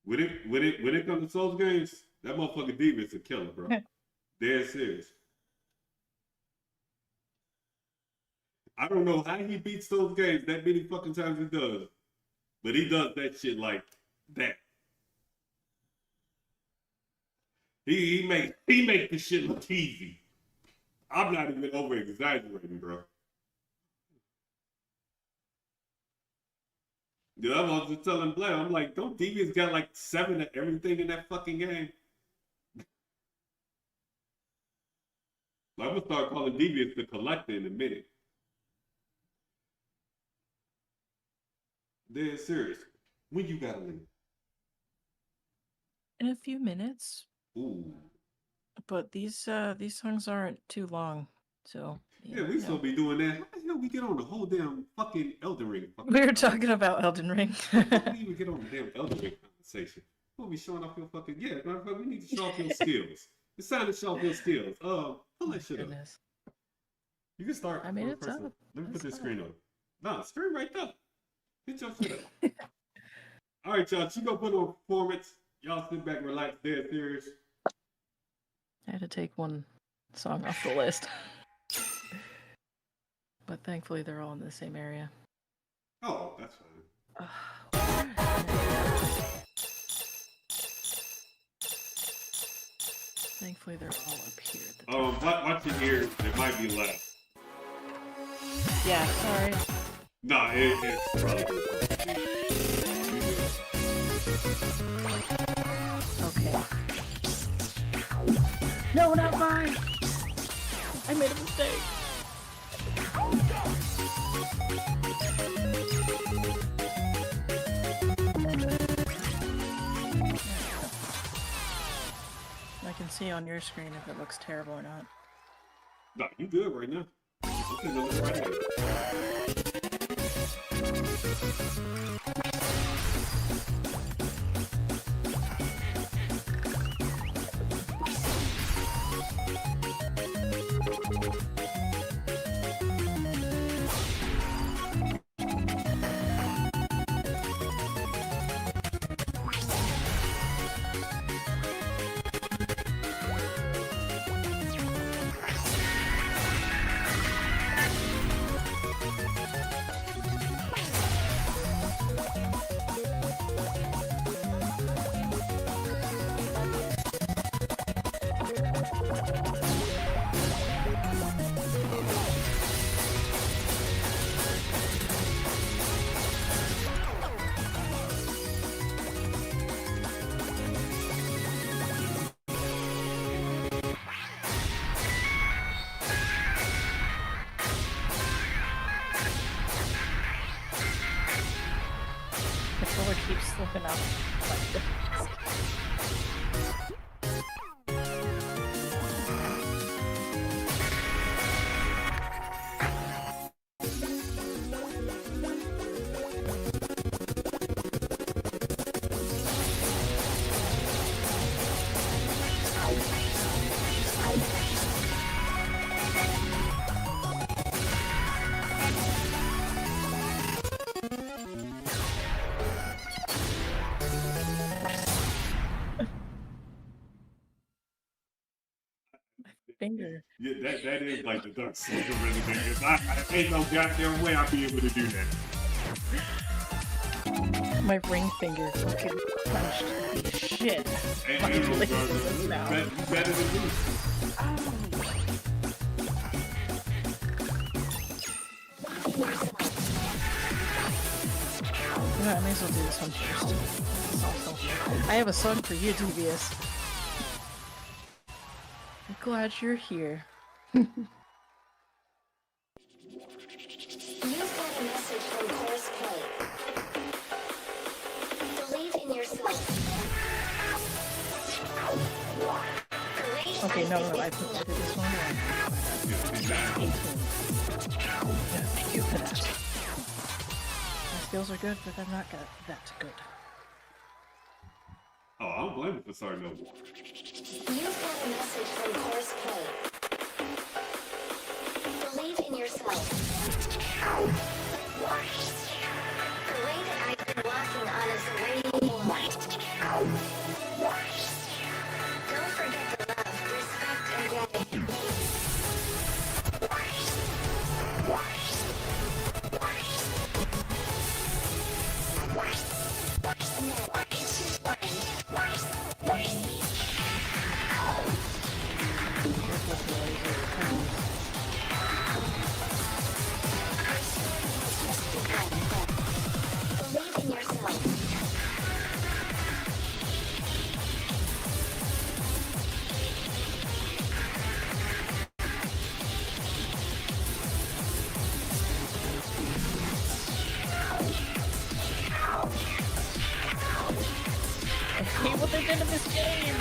When it comes to Souls games, that motherfucker Devious a killer, bro. Dead serious. I don't know how he beats those games that many fucking times he does, but he does that shit like that. He make the shit look easy. I'm not even over exaggerating, bro. Dude, I was just telling Blair, I'm like, don't Devious got like 7 of everything in that fucking game? I'm gonna start calling Devious the collector in a minute. Dead serious. When you gotta leave?
In a few minutes.
Ooh.
But these songs aren't too long, so
Yeah, we still be doing that. How the hell we get on the whole damn fucking Elden Ring?
We were talking about Elden Ring.
How do we even get on the damn Elden Ring conversation? We'll be showing off your fucking we need to show off your skills. It's time to show off your skills. Pull that shit up. You can start.
I made it
first.
up.
Let me put this screen up. No, screen right there. Get your shit up. All right, y'all. She gonna put on performance. Y'all sit back, relax, dead serious.
I had to take one song off the list. But thankfully they're all in the same area.
Oh, that's fine.
Thankfully they're all up here.
Watch your ears. It might be loud.
Yeah, sorry.
Nah, it's probably good.
Okay. No, not mine! I made a mistake. I can see on your screen if it looks terrible or not.
Nah, you good right now. Okay, no, right here.
Keeps slipping up. Finger.
Yeah, that is like the dark side of everything. I ain't no goddamn way I'll be able to do that.
My ring finger fucking punched the shit.
Ain't no better than me.
You know, I may as well do this one first. I have a song for you, Devious. I'm glad you're here.
You've got a message from Course Play. Believe in yourself.
Okay, no, I did this one wrong. 18. Yeah, thank you for that. My skills are good, but I'm not that good.
Oh, I don't blame you for starting over.
You've got a message from Course Play. Believe in yourself. The way that I've been walking on is the way you want. Don't forget to love, respect, and gratitude.
what they did to this game!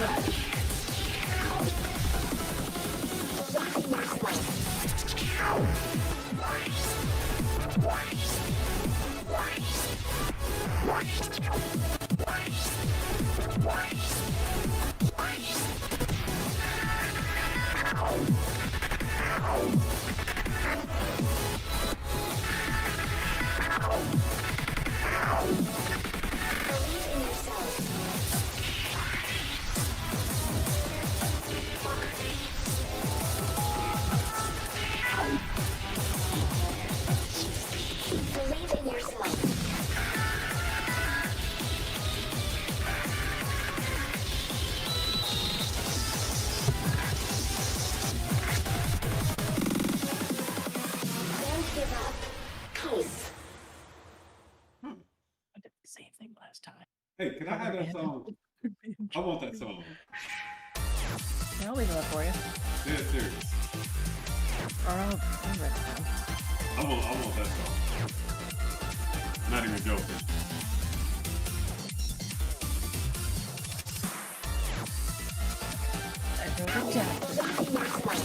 Believe in yourself. Believe in yourself. Don't give up. Peace.
I did the same thing last time.
Hey, can I have that song? I want that song.
Yeah, I'll leave it up for you.
Dead serious.
Or I'll write it down.
I want that song. Not even joking.
I wrote it down.
Believe in yourself.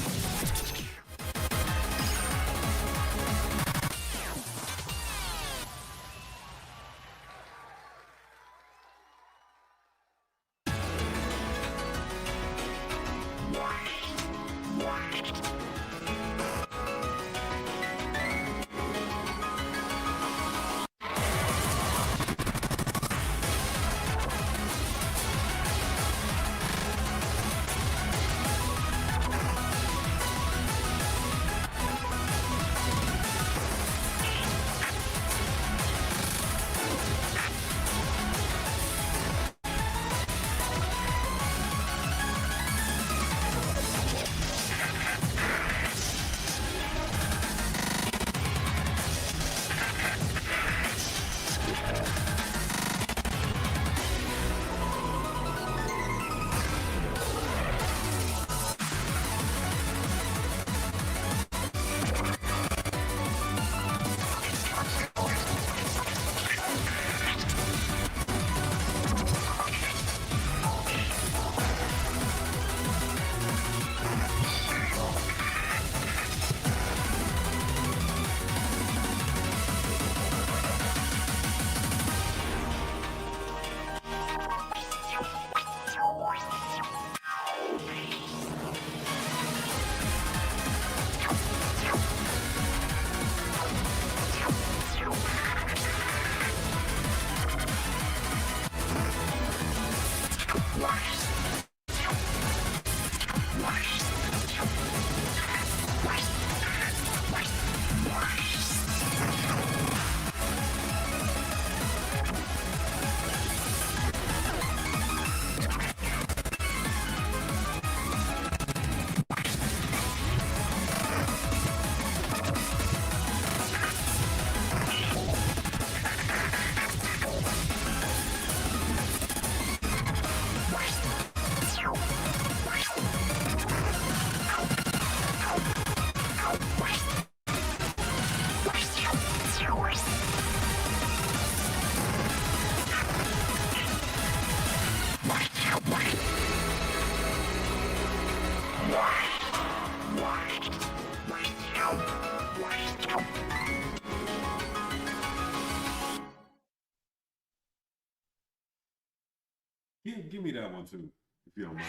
Give me that one too, if you don't mind.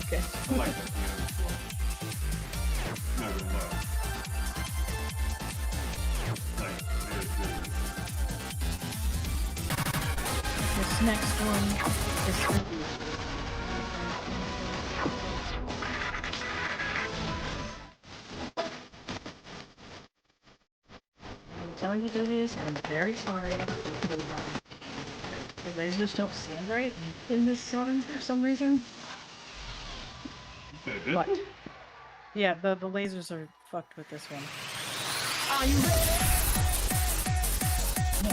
Okay.
I like that piano solo. Not gonna lie. Like, there's
This next one is for you. I'm telling you this, I'm very sorry. The lasers don't sound right in this song for some reason. But yeah, the lasers are fucked with this one. Are you ready? No.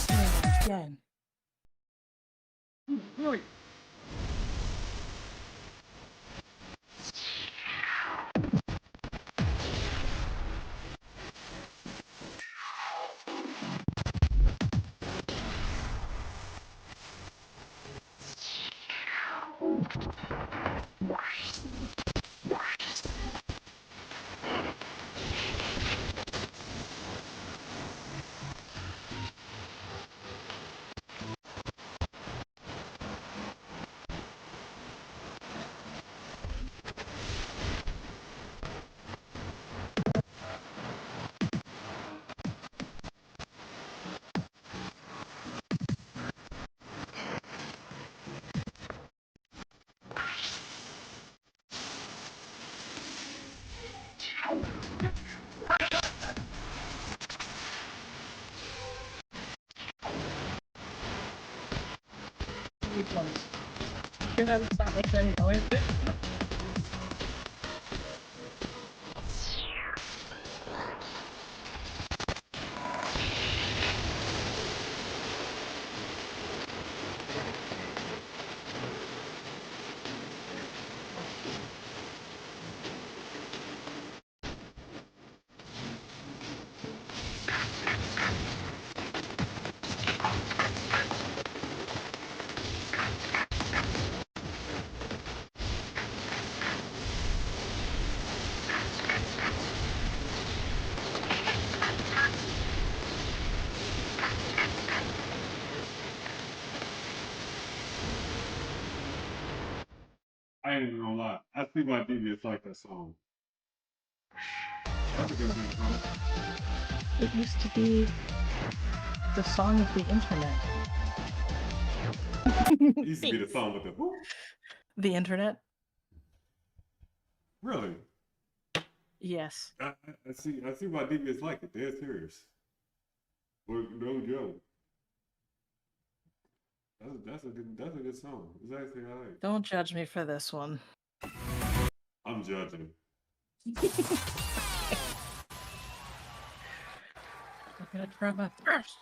Do it again. Right. Which one? You're not stop making any noise.
I ain't even gonna lie. I see why devious like that song. That's a good song.
It used to be the song of the internet.
It used to be the song with the whoop.
The internet?
Really?
Yes.
I see why devious like it. They're serious. Well, no joke. That's a good song. It's actually alright.
Don't judge me for this one.
I'm judging.
I'm gonna try my first.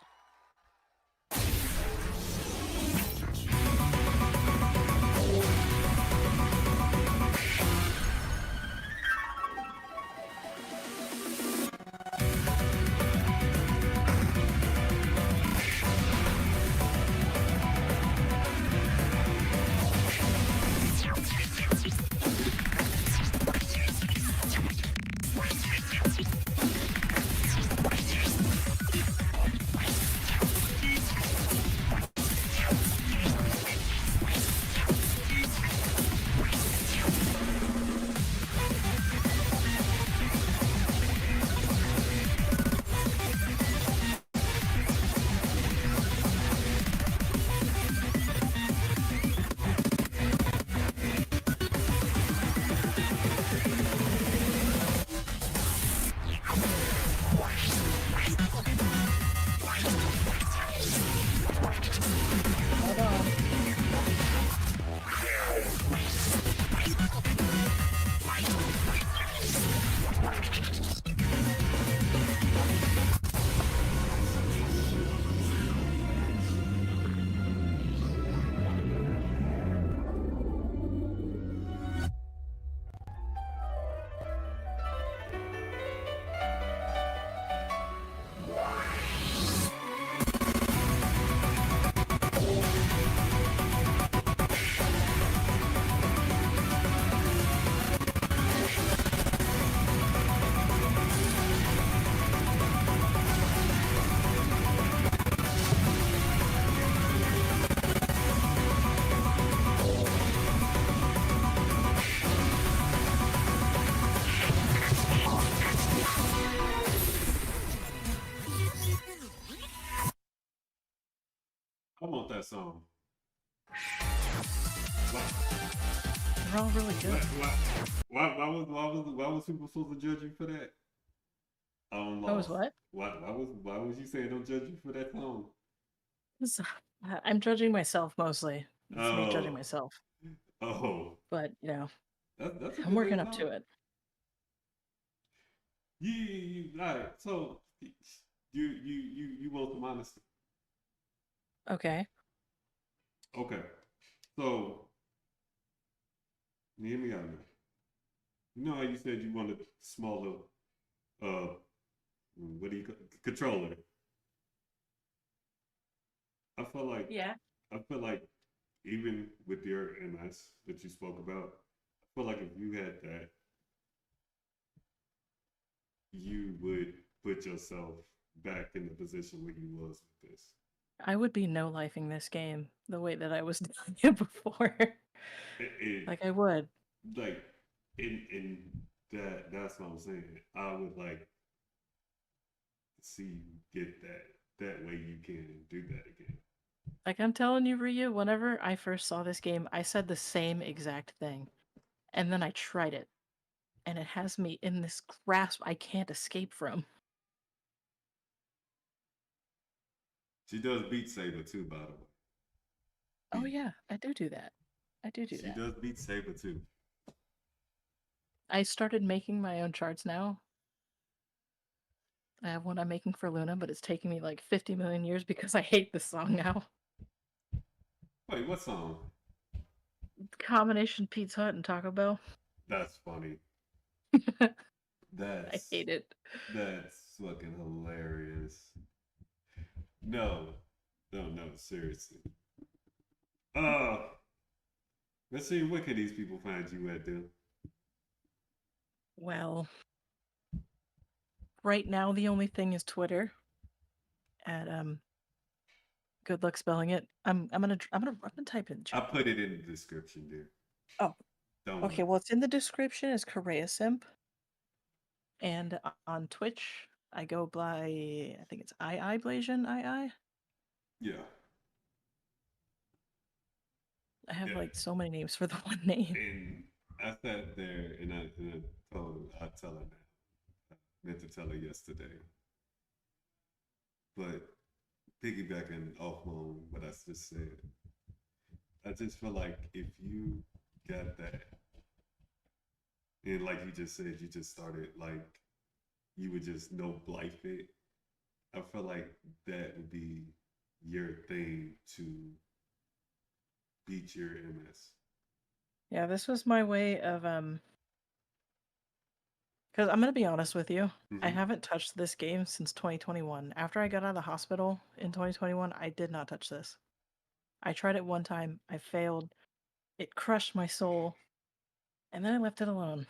I want that song.
They're all really good.
Why was people supposed to judge you for that? I'm
That was
lost.
what?
Why was you saying don't judge you for that song?
I'm judging myself mostly. It's me judging
Oh,
myself.
oh,
But, you know,
that's a
I'm
good
working
little
up
song.
to it.
All right. So you want some honesty?
Okay.
Okay. So hear me out now. You know how you said you wanted a smaller, what do you call controller? I feel like
Yeah.
I feel like even with your MS that you spoke about, I feel like if you had that, you would put yourself back in the position where you was with this.
I would be no-lifing this game the way that I was doing it before.
It,
Like, I would.
like in that's what I'm saying. I would like see you get that way you can do that again.
Like, I'm telling you, Ryu, whenever I first saw this game, I said the same exact thing. And then I tried it. And it has me in this grasp I can't escape from.
She does Beat Saber too, by the way.
Oh yeah, I do that. I do
She
that.
does Beat Saber too.
I started making my own charts now. I have one I'm making for Luna, but it's taking me like 50 million years because I hate this song now.
Wait, what song?
Combination Pizza Hut and Taco Bell.
That's funny.
I
That's
hate it.
that's fucking hilarious. No, no, seriously. Uh, let's see. Where can these people find you at, dude?
Well, right now the only thing is Twitter at good luck spelling it. I'm gonna type in
I
chat.
put it in the description, dude.
Oh,
Don't
okay.
worry.
Well, it's in the description is Korea Simp, and on Twitch I go by I think it's I Blasian I.
Yeah,
I have
yeah.
like so many names for the one name.
And I sat there and I told I tell her now. I meant to tell her yesterday, but piggybacking off on what I just said, I just feel like if you got that, and like you just said, you just started like you would just no blight it. I feel like that would be your thing to beat your MS.
Yeah, this was my way of because I'm gonna be honest with you. I
Mm-hmm.
haven't touched this game since 2021. After I got out of the hospital in 2021, I did not touch this. I tried it one time, I failed. It crushed my soul, and then I left it alone.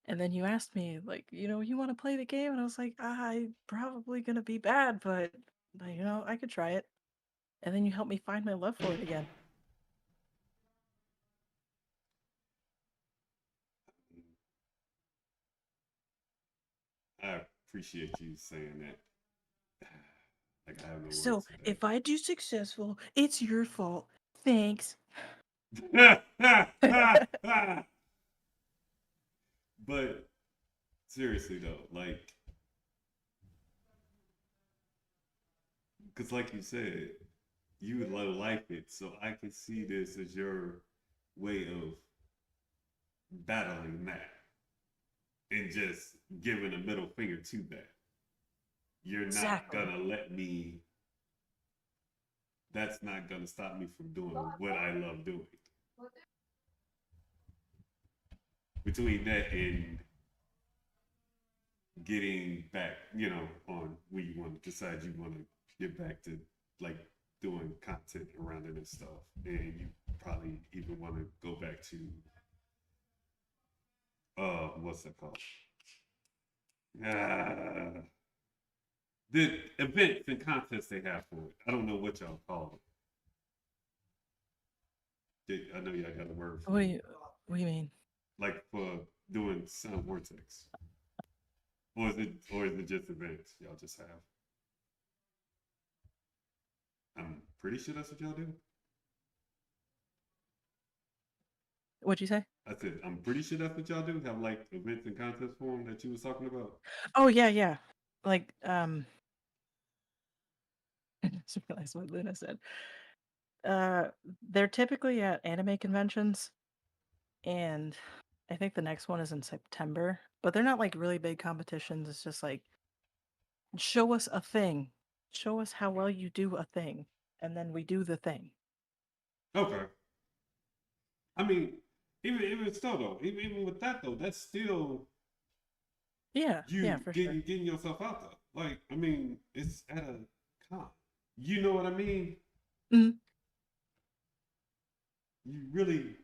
And then you asked me, like, you want to play the game? And I was like, I'm probably gonna be bad, but I could try it. And then you helped me find my love for it again.
I appreciate you saying that. Like I have no
So
words for
if I do successful, it's your fault. Thanks.
that. But seriously though, like, because like you said, you would like it, so I can see this as your way of battling that and just giving a middle finger to that. You're not
Exactly.
gonna let me. That's not gonna stop me from doing what I love doing. Between that and getting back, on where you want to decide you want to get back to like doing content around it and stuff, and you probably even want to go back to what's that called? Uh, the events and contests they have for it. I don't know what y'all call it. I know y'all got a word for it.
What do you mean?
Like for doing Sound Vortex, or is it just events y'all just have? I'm pretty sure that's what y'all do.
What'd you say?
I said, I'm pretty sure that's what y'all do. Have like events and contests for them that you was talking about.
Oh yeah, yeah. Like I just realized what Luna said. Uh, they're typically at anime conventions, and I think the next one is in September. But they're not like really big competitions. It's just like show us a thing, show us how well you do a thing, and then we do the thing.
Okay. I mean, even still though, even with that though, that's still
Yeah,
you
yeah, for sure.
getting yourself out there. Like, I mean, it's at a con. You know what I mean?
Mhm.
You really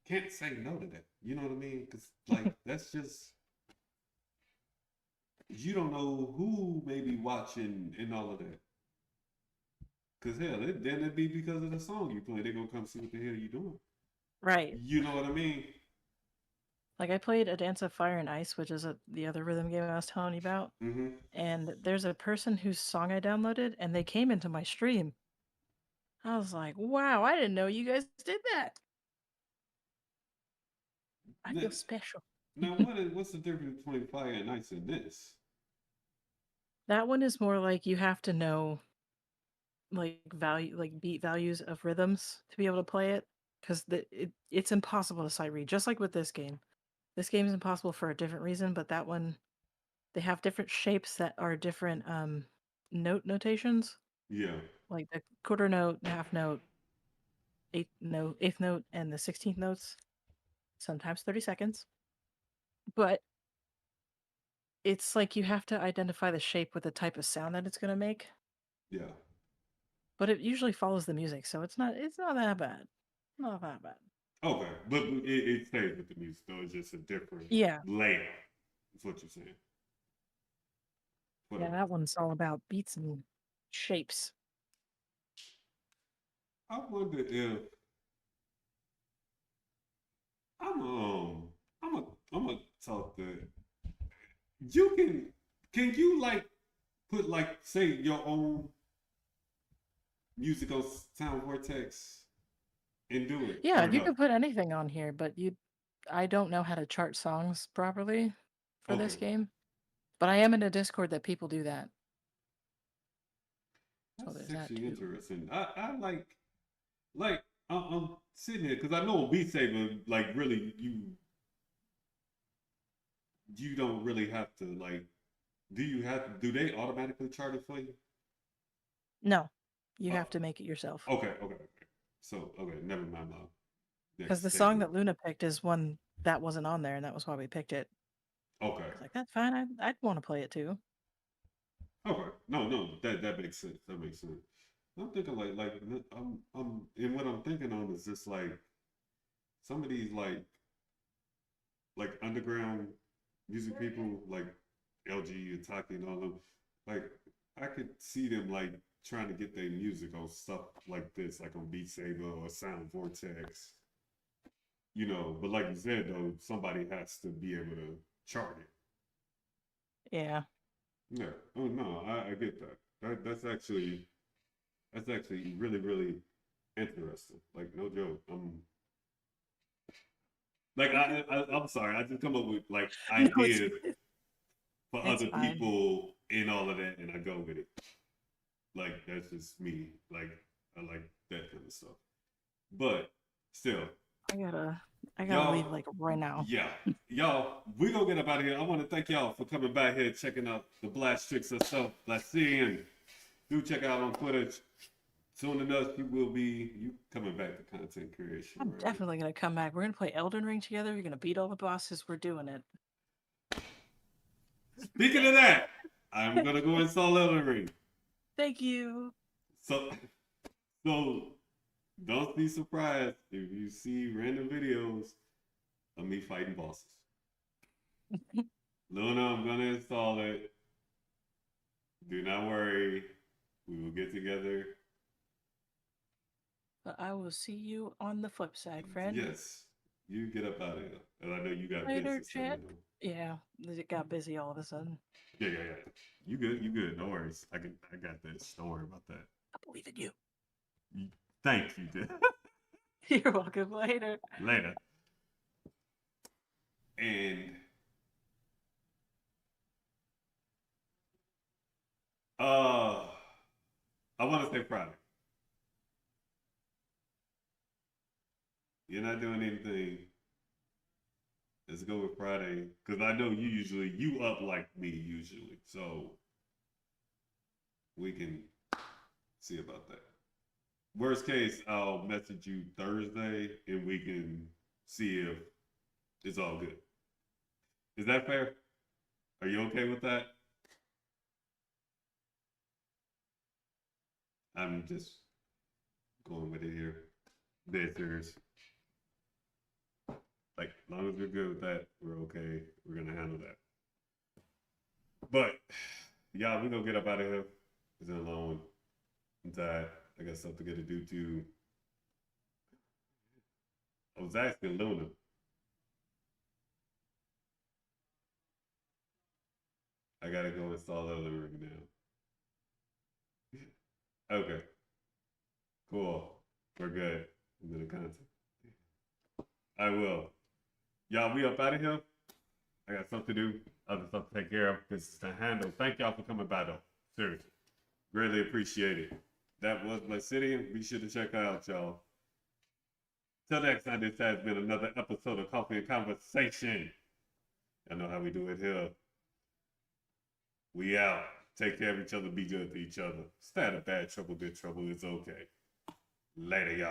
can't say no to that. You know what I mean? Because like that's just you don't know who may be watching and all of that. Because hell, then it'd be because of the song you play. They're gonna come see what the hell you doing.
Right.
You know what I mean?
Like I played A Dance of Fire and Ice, which is the other rhythm game I was telling you about.
Mm-hmm.
And there's a person whose song I downloaded, and they came into my stream. I was like, wow, I didn't know you guys did that. I
Now,
feel special.
now what's the difference between Fire and Ice and this?
That one is more like you have to know beat values of rhythms to be able to play it, because it's impossible to sight read. Just like with this game. This game is impossible for a different reason, but that one they have different shapes that are different note notations,
Yeah.
like the quarter note, half note, eighth note, and the 16th notes. Sometimes 30 seconds. But it's like you have to identify the shape with the type of sound that it's going to make.
Yeah.
But it usually follows the music, so it's not that bad. Not that bad.
Okay, but it stays with the music though. It's just a different
Yeah.
layout. That's what you're saying.
Yeah,
Whatever.
that one's all about beats and shapes.
I wonder if I'm I'm a I'm a talk that you can you like put like say your own music on Sound Vortex and do it
Yeah,
or
you
no?
can put anything on here, but I don't know how to chart songs properly for
Okay,
this game. But I am in a Discord that people do that. So
that's
there's that
actually
too.
interesting. I like I'm sitting here because I know on Beat Saber like really you don't really have to like. Do they automatically chart it for you?
No, you
Oh,
have to make it yourself.
okay. So okay, never mind my
Because
next
the song
statement.
that Luna picked is one that wasn't on there, and that was why we picked it.
Okay,
I was like, that's fine. I'd want to play it too.
okay. No, that makes sense. That makes sense. I'm thinking and what I'm thinking on is just like some of these like underground music people like LG Itaki and all them. Like I could see them like trying to get their music on stuff like this, like on Beat Saber or Sound Vortex. But like you said though, somebody has to be able to chart it.
Yeah.
Yeah. Oh no, I get that. That's actually really really interesting. Like no joke. I'm sorry. I just come up with like
No,
ideas for
it's
other
fine.
people and all of that, and I go with it. Like that's just me. Like I like that kind of stuff. But still,
I gotta leave
y'all,
like right now.
yeah, y'all, we gonna get up out of here. I want to thank y'all for coming back here, checking out the Blast Tricks herself, Blasian. Do check out on Twitter. Soon enough, you coming back to content creation,
I'm
right?
definitely gonna come back. We're gonna play Elden Ring together. You're gonna beat all the bosses. We're doing it.
Speaking of that, I'm gonna go install Elden Ring.
Thank you.
So, so don't be surprised if you see random videos of me fighting bosses. Luna, I'm gonna install it. Do not worry. We will get together.
But I will see you on the flip side, friend.
Yes, you get up out of here. And I know you got
Later,
business.
chat. Yeah, it got busy all of a sudden.
Yeah. You good? You good? No worries. I got this. Don't worry about that.
I believe in you.
Thank you. Dude.
You're welcome. Later.
Later. And uh, I want to say Friday. You're not doing anything. Let's go with Friday because I know you up like me usually, so we can see about that. Worst case, I'll message you Thursday and we can see if it's all good. Is that fair? Are you okay with that? I'm just going with it here. Dead serious. Like, as long as we're good with that, we're okay. We're gonna handle that. But yeah, we're gonna get up out of here. It's been a long one. I'm tired. I got stuff to get to do too. I was asking Luna. I gotta go install Elden Ring now. Okay. Cool. We're good. I'm gonna content. I will. Y'all, we up out of here. I got stuff to do, other stuff to take care of, business to handle. Thank y'all for coming by though. Seriously. Greatly appreciate it. That was Blasian. Be sure to check her out, y'all. Till next time, this has been another episode of Coffee and Conversation. I know how we do it here. We out. Take care of each other. Be good to each other. Stay out of bad trouble. Good trouble is okay. Later, y'all.